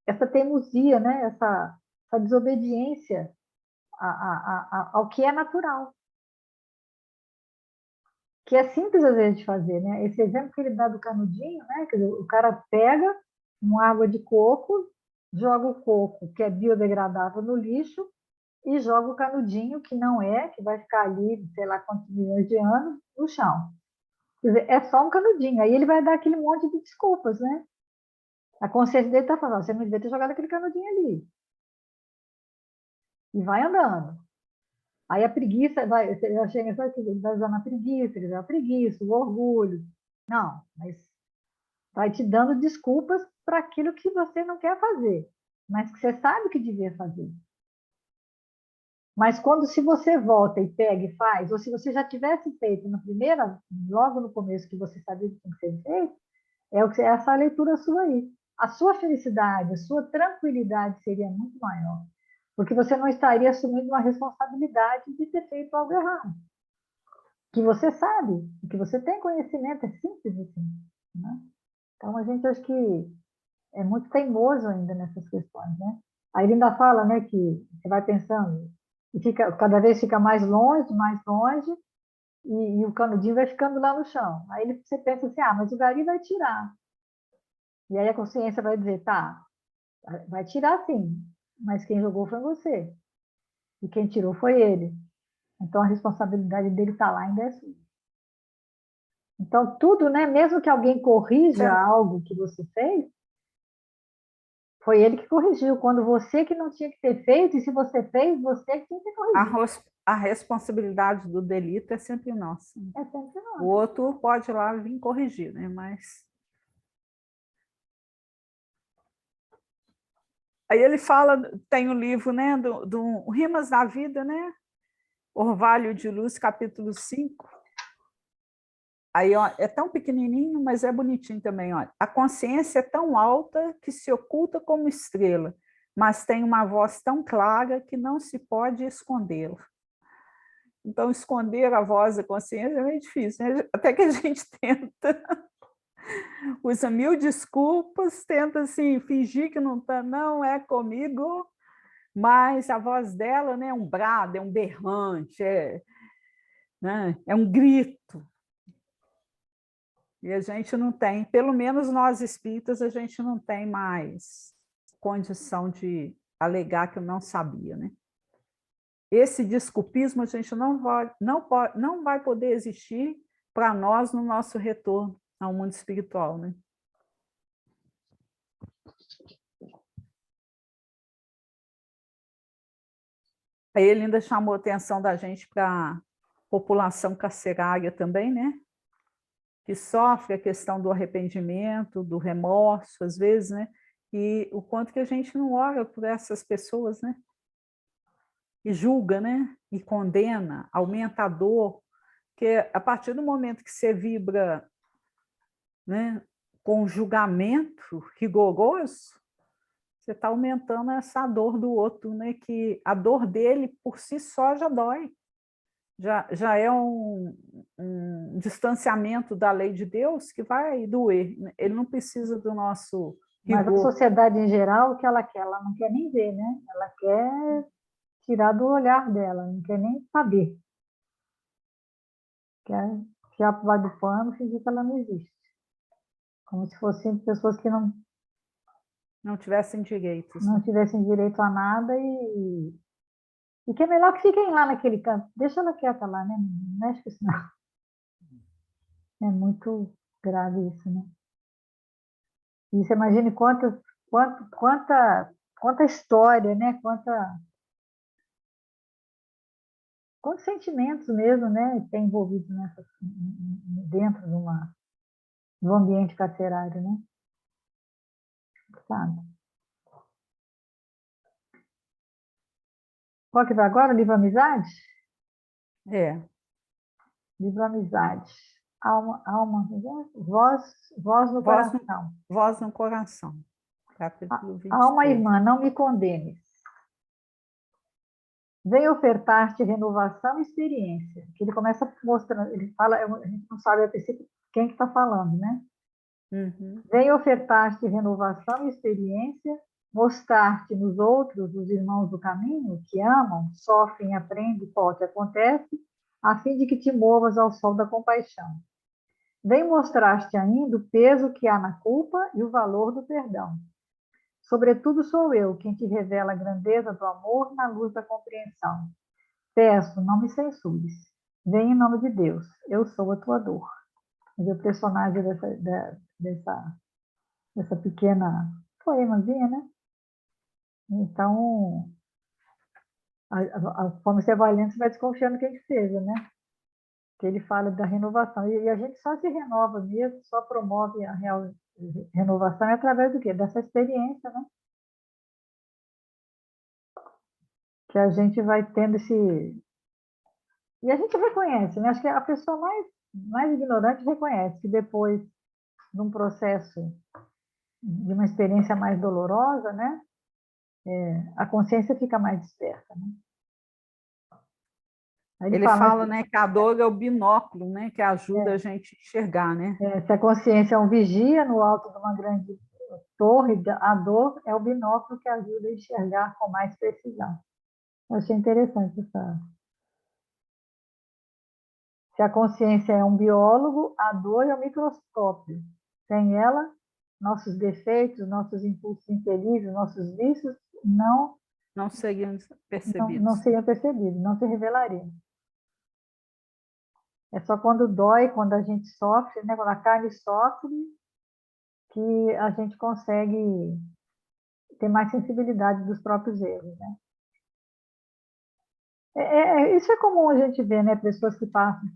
essa teimosia, né? Essa desobediência ao que é natural, que é simples às vezes de fazer, né? Esse exemplo que ele dá do canudinho, né? Quer dizer, o cara pega uma água de coco, joga o coco, que é biodegradável, no lixo, e joga o canudinho, que não é, que vai ficar ali, sei lá quantos milhões de anos, no chão. Quer dizer, é só um canudinho. Aí ele vai dar aquele monte de desculpas, né? A consciência dele está falando, você não devia ter jogado aquele canudinho ali. E vai andando. Aí a preguiça, eu achei engraçado que ele vai usando a preguiça, ele vai a preguiça, o orgulho. Não, mas vai te dando desculpas para aquilo que você não quer fazer, mas que você sabe que devia fazer. Mas quando, se você volta e pega e faz, ou se você já tivesse feito na primeira, logo no começo que você sabia que tinha que ser feito, é essa leitura sua aí. A sua felicidade, a sua tranquilidade seria muito maior, porque você não estaria assumindo uma responsabilidade de ter feito algo errado. Que você sabe, que você tem conhecimento, é simples assim. Né? Então, a gente acho que é muito teimoso ainda nessas questões, né? Aí ele ainda fala, né, que você vai pensando, e cada vez fica mais longe, e o canudinho vai ficando lá no chão. Aí você pensa assim, mas o gari vai tirar. E aí a consciência vai dizer, tá, vai tirar sim, mas quem jogou foi você. E quem tirou foi ele. Então a responsabilidade dele está lá ainda é sua. Então tudo, né, mesmo que alguém corrija algo que você fez, foi ele que corrigiu, quando você que não tinha que ter feito, e se você fez, você que tinha que ter corrigido. A responsabilidade do delito é sempre nossa. É sempre O nosso. outro pode ir lá vir corrigir, né? Mas aí ele fala, tem o livro, né, do Rimas da Vida, né? Orvalho de Luz, capítulo 5. Aí, ó, é tão pequenininho, mas é bonitinho também. Ó. A consciência é tão alta que se oculta como estrela, mas tem uma voz tão clara que não se pode escondê-la. Então, esconder a voz da consciência é meio difícil, né? Até que a gente tenta, usa mil desculpas, tenta assim, fingir que não, não é comigo, mas a voz dela, né, é um brado, é um berrante, né, é um grito. E a gente não tem, pelo menos nós espíritas, a gente não tem mais condição de alegar que eu não sabia, né? Esse desculpismo a gente não vai poder existir para nós no nosso retorno ao mundo espiritual, né? Aí ele ainda chamou a atenção da gente para a população carcerária também, né? Que sofre a questão do arrependimento, do remorso, às vezes, né? E o quanto que a gente não ora por essas pessoas, né? E julga, né? E condena, aumenta a dor, porque a partir do momento que você vibra, né, com julgamento rigoroso, você está aumentando essa dor do outro, né? Que a dor dele por si só já dói. Já é um distanciamento da lei de Deus que vai doer. Ele não precisa do nosso Mas a rigor. sociedade em geral, o que ela quer? Ela não quer nem ver, né? Ela quer tirar do olhar dela, não quer nem saber. Quer tirar para o lado do pano e fingir que ela não existe. Como se fossem pessoas que Não tivessem direitos. não Né? tivessem direito a nada e que é melhor que fiquem lá naquele canto. Deixa ela quieta lá, né? Não mexe com isso, não. É muito grave isso, né? E você imagine quanta história, né? Quantos sentimentos mesmo, né? Tem envolvidos dentro de um ambiente carcerário, né? Sabe? Qual que vai agora? Livro Amizade? É. Livro Amizade. Voz no coração. Voz no coração. Capítulo Alma 23. irmã, não me condenes. Venho ofertar-te renovação e experiência. Que ele começa mostrando, ele fala, a gente não sabe a princípio quem que está falando, né? Uhum. Venho ofertar-te renovação e experiência mostrar-te nos outros, os irmãos do caminho, que amam, sofrem, aprendem qual que acontece, a fim de que te movas ao sol da compaixão. Vem mostrar-te ainda o peso que há na culpa e o valor do perdão. Sobretudo sou eu quem te revela a grandeza do amor na luz da compreensão. Peço, não me censures. Vem em nome de Deus, eu sou a tua dor. O personagem dessa pequena poemazinha, né? Então, conforme você vai lendo, você vai desconfiando quem que seja, né? Que ele fala da renovação. E a gente só se renova mesmo, só promove a real renovação através do quê? Dessa experiência, né? Que a gente vai tendo esse... E a gente reconhece, né? Acho que a pessoa mais ignorante reconhece que depois de um processo, de uma experiência mais dolorosa, né? A consciência fica mais desperta, né? Aí ele Ele fala, fala, né, que a dor é o binóculo, né, que ajuda a gente a enxergar, né? se a consciência é um vigia no alto de uma grande torre, a dor é o binóculo que ajuda a enxergar com mais precisão. Eu achei interessante essa. Se a consciência é um biólogo, a dor é um microscópio. Sem ela, nossos defeitos, nossos impulsos infelizes, nossos vícios Não seriam não percebidos. seriam percebidos, não se revelariam. É só quando dói, quando a gente sofre, né? Quando a carne sofre, que a gente consegue ter mais sensibilidade dos próprios erros, né? Isso é comum a gente ver, né? Pessoas que passam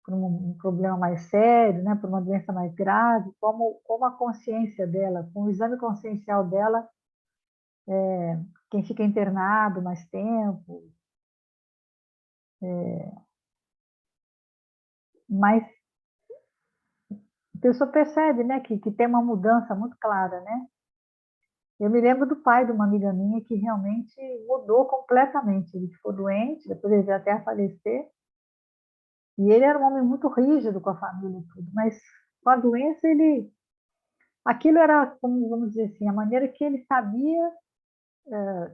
por um problema mais sério, né? Por uma doença mais grave, como a consciência dela, com o exame consciencial dela, quem fica internado mais tempo, mais a pessoa percebe, né? Que tem uma mudança muito clara, né? Eu me lembro do pai de uma amiga minha que realmente mudou completamente. Ele ficou doente, depois ele veio até a falecer. E ele era um homem muito rígido com a família e tudo, mas com a doença aquilo era, como vamos dizer assim, a maneira que ele sabia,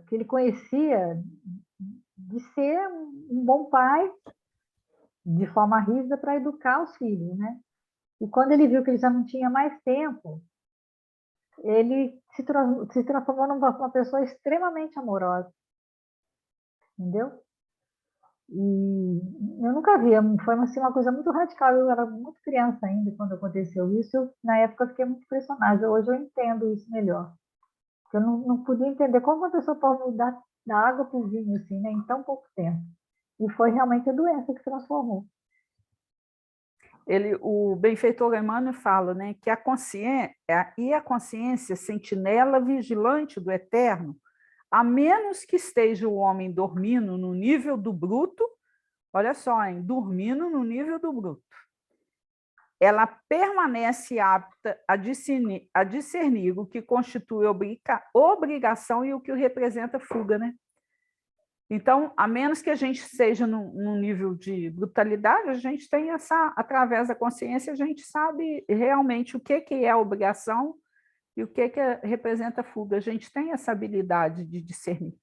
que ele conhecia de ser um bom pai, de forma rígida para educar os filhos, né? E quando ele viu que ele já não tinha mais tempo, ele se transformou numa pessoa extremamente amorosa, entendeu? E eu nunca vi, foi assim, uma coisa muito radical. Eu era muito criança ainda quando aconteceu isso. Na época eu fiquei muito impressionada. Hoje eu entendo isso melhor. Porque eu não podia entender como uma pessoa pode mudar da água para o vinho assim, né, em tão pouco tempo. E foi realmente a doença que transformou. O benfeitor Emmanuel fala, né, que a consciência sentinela vigilante do eterno, a menos que esteja o homem dormindo no nível do bruto, olha só, hein, dormindo no nível do bruto, ela permanece apta a discernir o que constitui obrigação e o que representa fuga, né? Então, a menos que a gente seja num nível de brutalidade, a gente tem através da consciência, a gente sabe realmente o que é obrigação e o que representa fuga. A gente tem essa habilidade de discernir.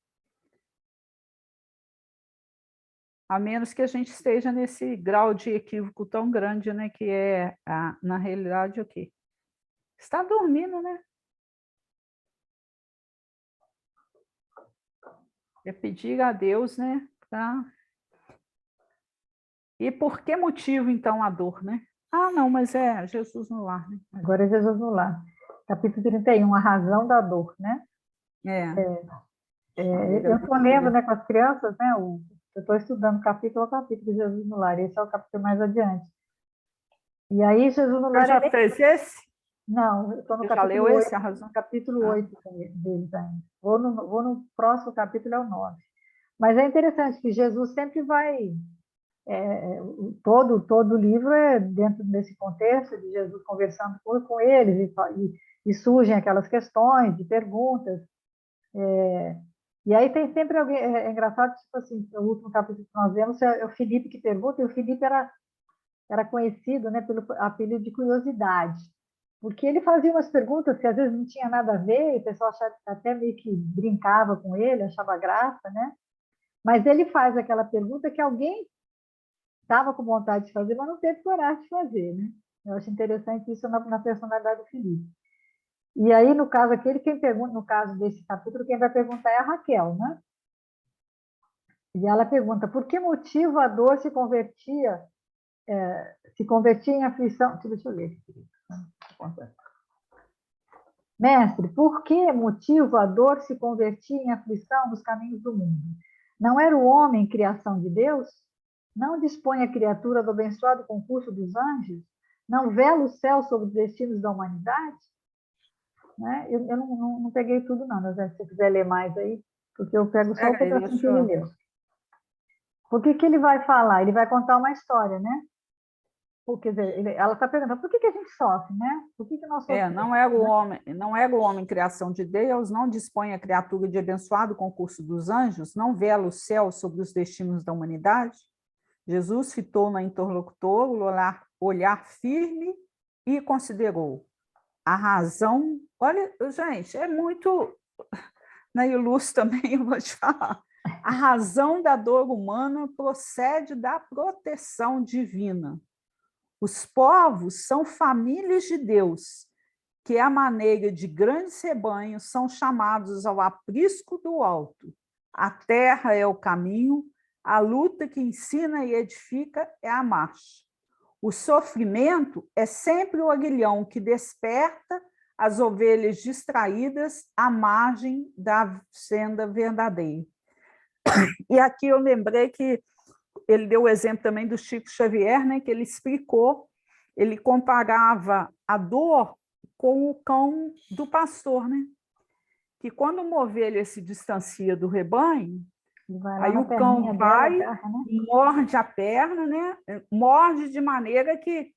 A menos que a gente esteja nesse grau de equívoco tão grande, né? Que na realidade, o quê? Está dormindo, né? É pedir a Deus, né? E por que motivo, então, a dor, né? Ah, não, mas é Jesus no lar, né? Agora é Jesus no lar. Capítulo 31, a razão da dor, né? É. Eu estou lendo, né, com as crianças, né? Eu estou estudando capítulo a capítulo de Jesus no lar. Esse é o capítulo mais adiante. E aí, Jesus no Você lar já é... fez esse? Não, eu estou no Você já leu capítulo 8, esse, a razão? capítulo Ah, 8 deles ainda. Vou no próximo capítulo, é o 9. Mas é interessante que Jesus sempre vai... todo o livro é dentro desse contexto de Jesus conversando com eles e surgem aquelas questões de perguntas. E aí tem sempre alguém... É engraçado, tipo assim, o último capítulo que nós vemos é o Felipe que pergunta, e o Felipe era conhecido, né, pelo apelido de curiosidade. Porque ele fazia umas perguntas que às vezes não tinha nada a ver, e o pessoal até meio que brincava com ele, achava graça, né? Mas ele faz aquela pergunta que alguém estava com vontade de fazer, mas não teve coragem de fazer, né? Eu acho interessante isso na personalidade do Felipe. E aí, no caso aquele, quem pergunta, no caso desse capítulo, quem vai perguntar é a Raquel, né? E ela pergunta, por que motivo a dor se convertia em aflição? Deixa eu ler. Mestre, por que motivo a dor se convertia em aflição nos caminhos do mundo? Não era o homem criação de Deus? Não dispõe a criatura do abençoado concurso dos anjos? Não vela o céu sobre os destinos da humanidade? Né? Eu não peguei tudo, não, mas se você quiser ler mais aí, porque eu pego só o Pega aí, pedacinho que deixa ele eu... leu. Por que ele vai falar? Ele vai contar uma história, né? Quer dizer, ela está perguntando, por que a gente sofre, né? Por que nós sofremos? Né? Não era o homem criação de Deus, não dispõe a criatura de abençoado concurso dos anjos, não vela o céu sobre os destinos da humanidade? Jesus fitou na interlocutor o olhar firme e considerou a razão. Olha, gente, é muito. Na Ilus também eu vou te falar. A razão da dor humana procede da proteção divina. Os povos são famílias de Deus, que, à maneira de grandes rebanhos, são chamados ao aprisco do alto. A terra é o caminho, a luta que ensina e edifica é a marcha. O sofrimento é sempre o aguilhão que desperta as ovelhas distraídas à margem da senda verdadeira. E aqui eu lembrei que ele deu o exemplo também do Chico Xavier, né, que ele explicou, ele comparava a dor com o cão do pastor, né? Que quando uma ovelha se distancia do rebanho, aí o cão vai, agarra, né? morde a perna, né? Morde de maneira que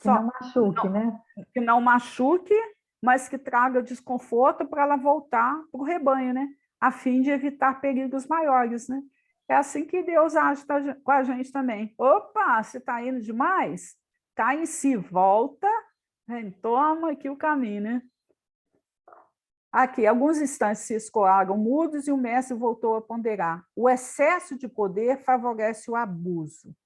não machuque, né? Que não machuque, mas que traga desconforto para ela voltar para o rebanho, né? A fim de evitar perigos maiores, né? É assim que Deus age com a gente também. Opa, você está indo demais? Cai em si, volta, toma aqui o caminho, né? Aqui, alguns instantes se escoaram mudos e o mestre voltou a ponderar. O excesso de poder favorece o abuso.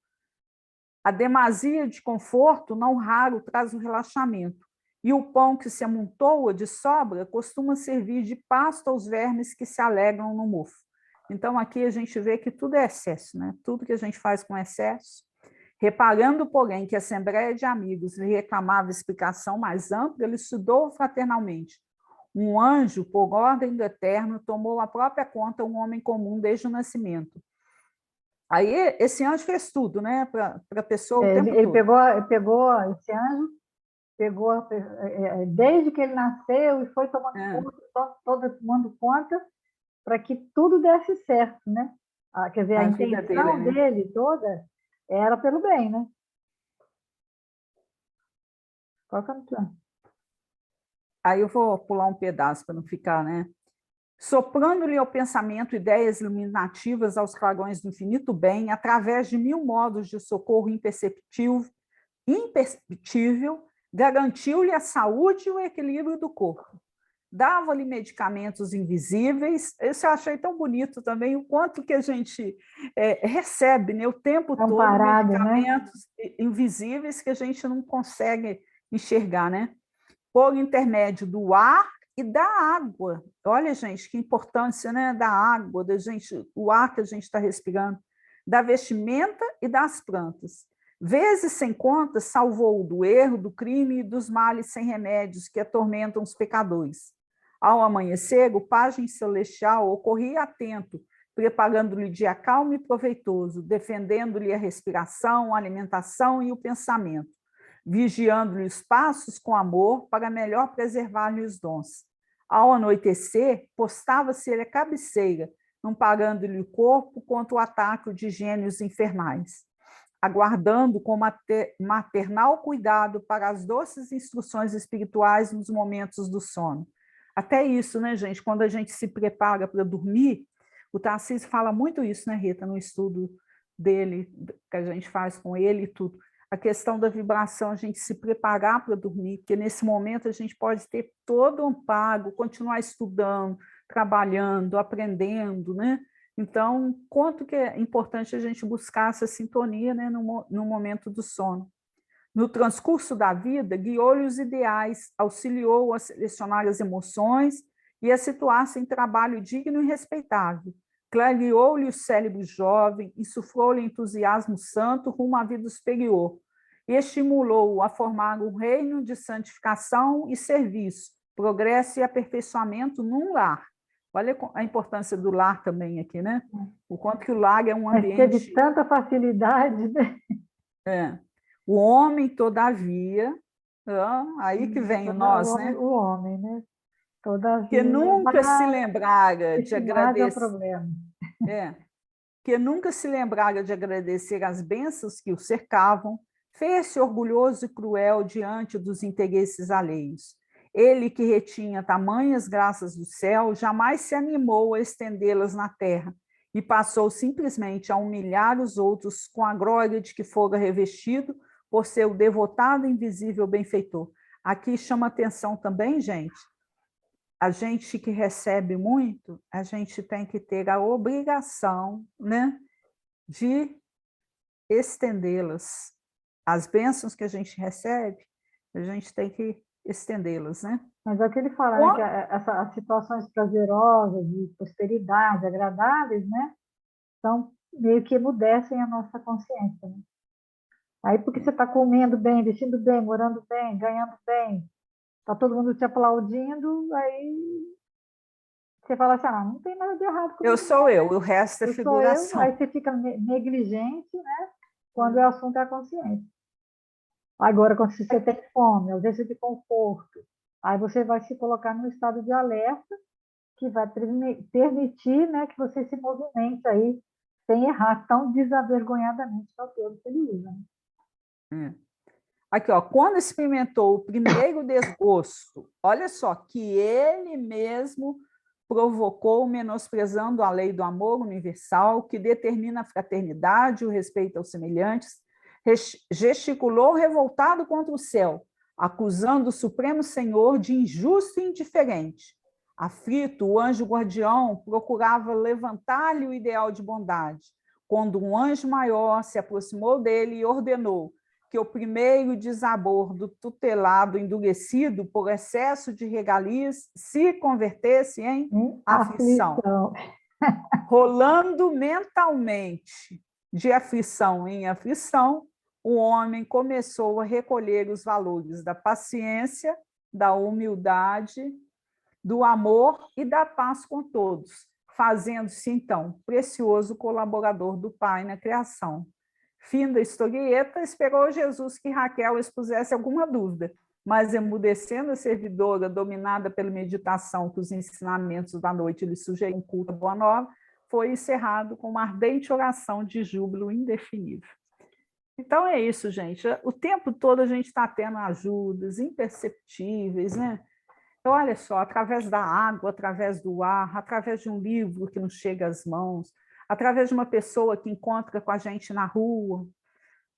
A demasia de conforto, não raro, traz o relaxamento. E o pão que se amontoa de sobra costuma servir de pasto aos vermes que se alegram no mofo. Então, aqui a gente vê que tudo é excesso, né? Tudo que a gente faz com excesso. Reparando, porém, que a Assembleia de Amigos lhe reclamava explicação mais ampla, ele estudou fraternalmente. Um anjo, por ordem do Eterno, tomou à própria conta um homem comum desde o nascimento. Aí esse anjo fez tudo, né, para a pessoa o tempo ele todo. pegou esse anjo, desde que ele nasceu e foi tomando conta para que tudo desse certo, né? Quer dizer, a intenção dele toda era pelo bem, né? Qual que é o plano? Aí eu vou pular um pedaço para não ficar, né? Soprando-lhe ao pensamento ideias iluminativas aos clarões do infinito bem, através de 1000 modos de socorro imperceptível, garantiu-lhe a saúde e o equilíbrio do corpo. Dava-lhe medicamentos invisíveis. Isso eu achei tão bonito também, o quanto que a gente recebe, né, o tempo todo, medicamentos, né, invisíveis que a gente não consegue enxergar, né? Por intermédio do ar e da água. Olha, gente, que importância, né, da água, da gente, o ar que a gente está respirando, da vestimenta e das plantas. Vezes sem conta, salvou-o do erro, do crime e dos males sem remédios que atormentam os pecadores. Ao amanhecer, o pajem celestial ocorria atento, preparando-lhe dia calmo e proveitoso, defendendo-lhe a respiração, a alimentação e o pensamento, vigiando-lhe os passos com amor para melhor preservar-lhe os dons. Ao anoitecer, postava-se ele à cabeceira, amparando-lhe o corpo contra o ataque de gênios infernais, aguardando com maternal cuidado para as doces instruções espirituais nos momentos do sono. Até isso, né, gente? Quando a gente se prepara para dormir, o Tarcísio fala muito isso, né, Rita, no estudo dele, que a gente faz com ele e tudo. a questão da vibração, a gente se preparar para dormir, porque nesse momento a gente pode ter todo o amparo, continuar estudando, trabalhando, aprendendo, né? Então, quanto que é importante a gente buscar essa sintonia, né, no momento do sono. No transcurso da vida, guiou-lhe os ideais, auxiliou a selecionar as emoções e a situar-se em trabalho digno e respeitável. Clareou-lhe o cérebro jovem, insuflou-lhe entusiasmo santo rumo à vida superior, e estimulou-o a formar um reino de santificação e serviço, progresso e aperfeiçoamento num lar. Olha a importância do lar também aqui, né? O quanto que o lar é um ambiente... Mas teve tanta facilidade, né? É. O homem, todavia, aí que vem o nós, né? O homem, né? Que Todavia, nunca se lembrara de esse mais é o agradecer, problema. que nunca se lembrara de agradecer as bênçãos que o cercavam, fez-se orgulhoso e cruel diante dos interesses alheios. Ele que retinha tamanhas graças do céu, jamais se animou a estendê-las na terra, e passou simplesmente a humilhar os outros com a glória de que fora revestido por seu devotado e invisível benfeitor. Aqui chama atenção também, gente, a gente que recebe muito, a gente tem que ter a obrigação, né, de estendê-las. As bênçãos que a gente recebe, a gente tem que estendê-las, né? Mas é o que ele fala, né? Que as situações prazerosas, de prosperidade, agradáveis, né? Então, meio que emudecem a nossa consciência, né? Aí, porque você está comendo bem, vestindo bem, morando bem, ganhando bem, está todo mundo te aplaudindo, aí você fala assim, não tem nada de errado comigo. Eu sou eu, o resto é figuração. Sou eu, aí você fica negligente, né? Quando o assunto é a consciência. Agora, quando você tem fome, ausência de conforto, aí você vai se colocar num estado de alerta que vai permitir, né, que você se movimente aí sem errar tão desavergonhadamente no termo que ele usa. Né? Aqui, ó, quando experimentou o primeiro desgosto, olha só, que ele mesmo provocou, menosprezando a lei do amor universal, que determina a fraternidade, o respeito aos semelhantes, gesticulou revoltado contra o céu, acusando o Supremo Senhor de injusto e indiferente. Aflito, o anjo guardião procurava levantar-lhe o ideal de bondade, quando um anjo maior se aproximou dele e ordenou que o primeiro desabor do tutelado endurecido por excesso de regalias se convertesse em aflição. Rolando mentalmente de aflição em aflição, o homem começou a recolher os valores da paciência, da humildade, do amor e da paz com todos, fazendo-se, então, precioso colaborador do Pai na criação. Fim da historieta, esperou Jesus que Raquel expusesse alguma dúvida, mas emudecendo a servidora, dominada pela meditação que os ensinamentos da noite lhe sugeriam um culto à boa nova, foi encerrado com uma ardente oração de júbilo indefinível. Então é isso, gente. O tempo todo a gente está tendo ajudas imperceptíveis, né? Então, olha só, através da água, através do ar, através de um livro que nos chega às mãos, através de uma pessoa que encontra com a gente na rua,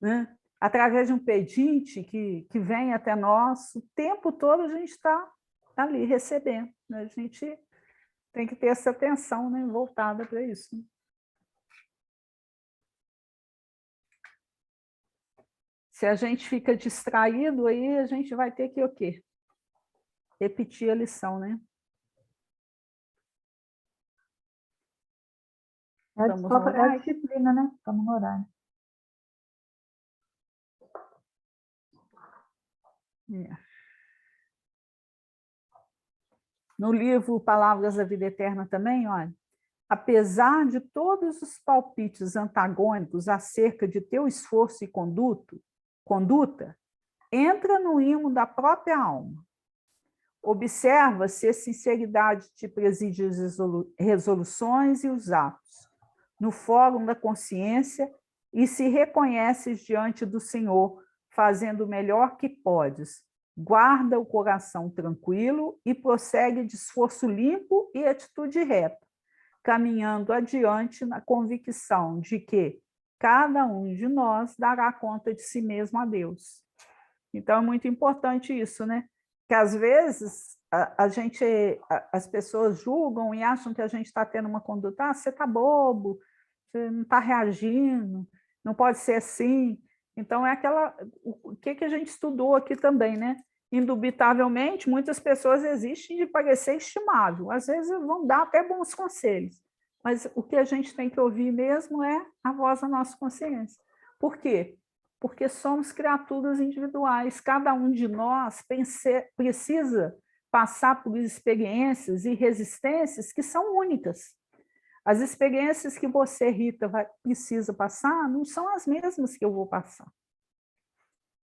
né? Através de um pedinte que vem até nós, o tempo todo a gente está ali recebendo. Né? A gente tem que ter essa atenção, né, voltada para isso. Se a gente fica distraído, aí a gente vai ter que o quê? Repetir a lição, né? É a disciplina, né? Estamos no horário. No livro Palavras da Vida Eterna também, olha, apesar de todos os palpites antagônicos acerca de teu esforço e conduta, entra no imo da própria alma. Observa se a sinceridade te preside as resoluções e os atos, no fórum da consciência, e se reconheces diante do Senhor, fazendo o melhor que podes. Guarda o coração tranquilo e prossegue de esforço limpo e atitude reta, caminhando adiante na convicção de que, cada um de nós dará conta de si mesmo a Deus. Então, é muito importante isso, né? Que às vezes as pessoas julgam e acham que a gente está tendo uma conduta, você está bobo, você não está reagindo, não pode ser assim. Então, o que a gente estudou aqui também, né? Indubitavelmente, muitas pessoas existem de parecer estimável, às vezes vão dar até bons conselhos, mas o que a gente tem que ouvir mesmo é a voz da nossa consciência. Por quê? Porque somos criaturas individuais, cada um de nós precisa passar por experiências e resistências que são únicas. As experiências que você, Rita, precisa passar não são as mesmas que eu vou passar.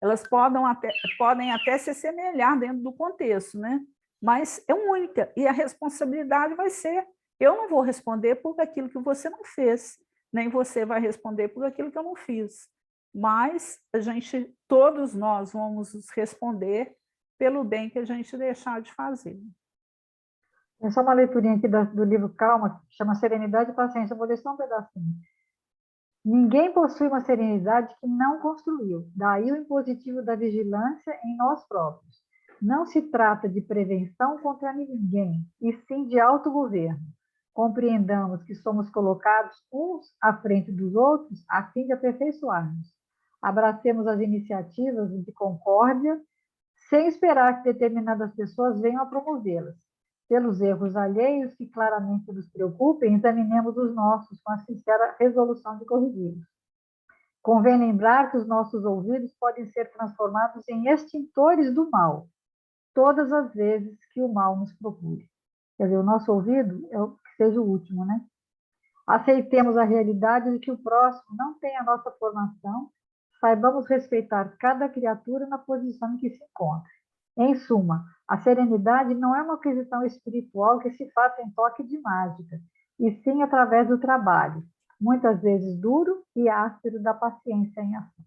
Elas podem até se assemelhar dentro do contexto, né? Mas é única, e a responsabilidade vai ser, eu não vou responder por aquilo que você não fez, nem você vai responder por aquilo que eu não fiz. Mas todos nós vamos responder pelo bem que a gente deixar de fazer. Tem só uma leiturinha aqui do livro Calma, que chama Serenidade e Paciência. Eu vou ler só um pedacinho. Ninguém possui uma serenidade que não construiu. Daí o impositivo da vigilância em nós próprios. Não se trata de prevenção contra ninguém, e sim de autogoverno. Compreendamos que somos colocados uns à frente dos outros a fim de aperfeiçoarmos. Abracemos as iniciativas de concórdia, sem esperar que determinadas pessoas venham a promovê-las. Pelos erros alheios que claramente nos preocupem, examinemos os nossos com a sincera resolução de corrigi-los. Convém lembrar que os nossos ouvidos podem ser transformados em extintores do mal, todas as vezes que o mal nos procure. Quer dizer, o nosso ouvido é o que seja o último, né? Aceitemos a realidade de que o próximo não tem a nossa formação, saibamos respeitar cada criatura na posição em que se encontra. Em suma, a serenidade não é uma aquisição espiritual que se faça em toque de mágica, e sim através do trabalho, muitas vezes duro e áspero, da paciência em ação.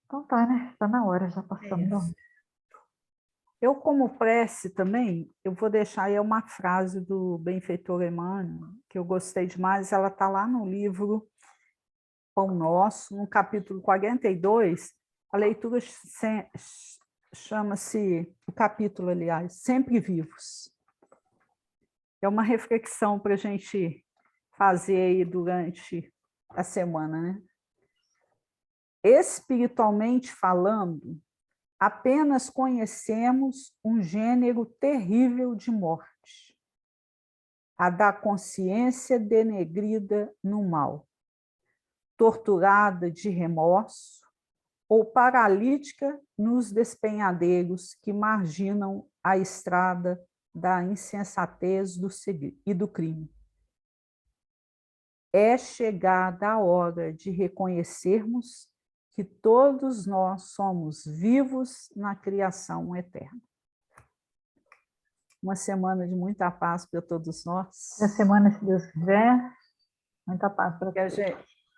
Então tá, né? Está na hora, já passamos. Eu, como prece também, eu vou deixar aí uma frase do benfeitor Emmanuel, que eu gostei demais, ela está lá no livro Pão Nosso, no capítulo 42, a leitura chama-se, o capítulo, aliás, Sempre Vivos. É uma reflexão para a gente fazer aí durante a semana, né? Espiritualmente falando, apenas conhecemos um gênero terrível de morte, a da consciência denegrida no mal, torturada de remorso ou paralítica nos despenhadeiros que marginam a estrada da insensatez e do crime. É chegada a hora de reconhecermos que todos nós somos vivos na criação eterna. Uma semana de muita paz para todos nós. A semana, se Deus quiser, muita paz para todos.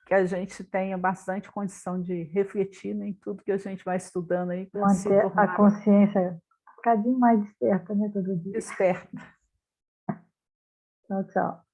Que a gente tenha bastante condição de refletir em tudo que a gente vai estudando aí. Manter a consciência um bocadinho mais desperta, né, todo dia. Desperta. Tchau, tchau.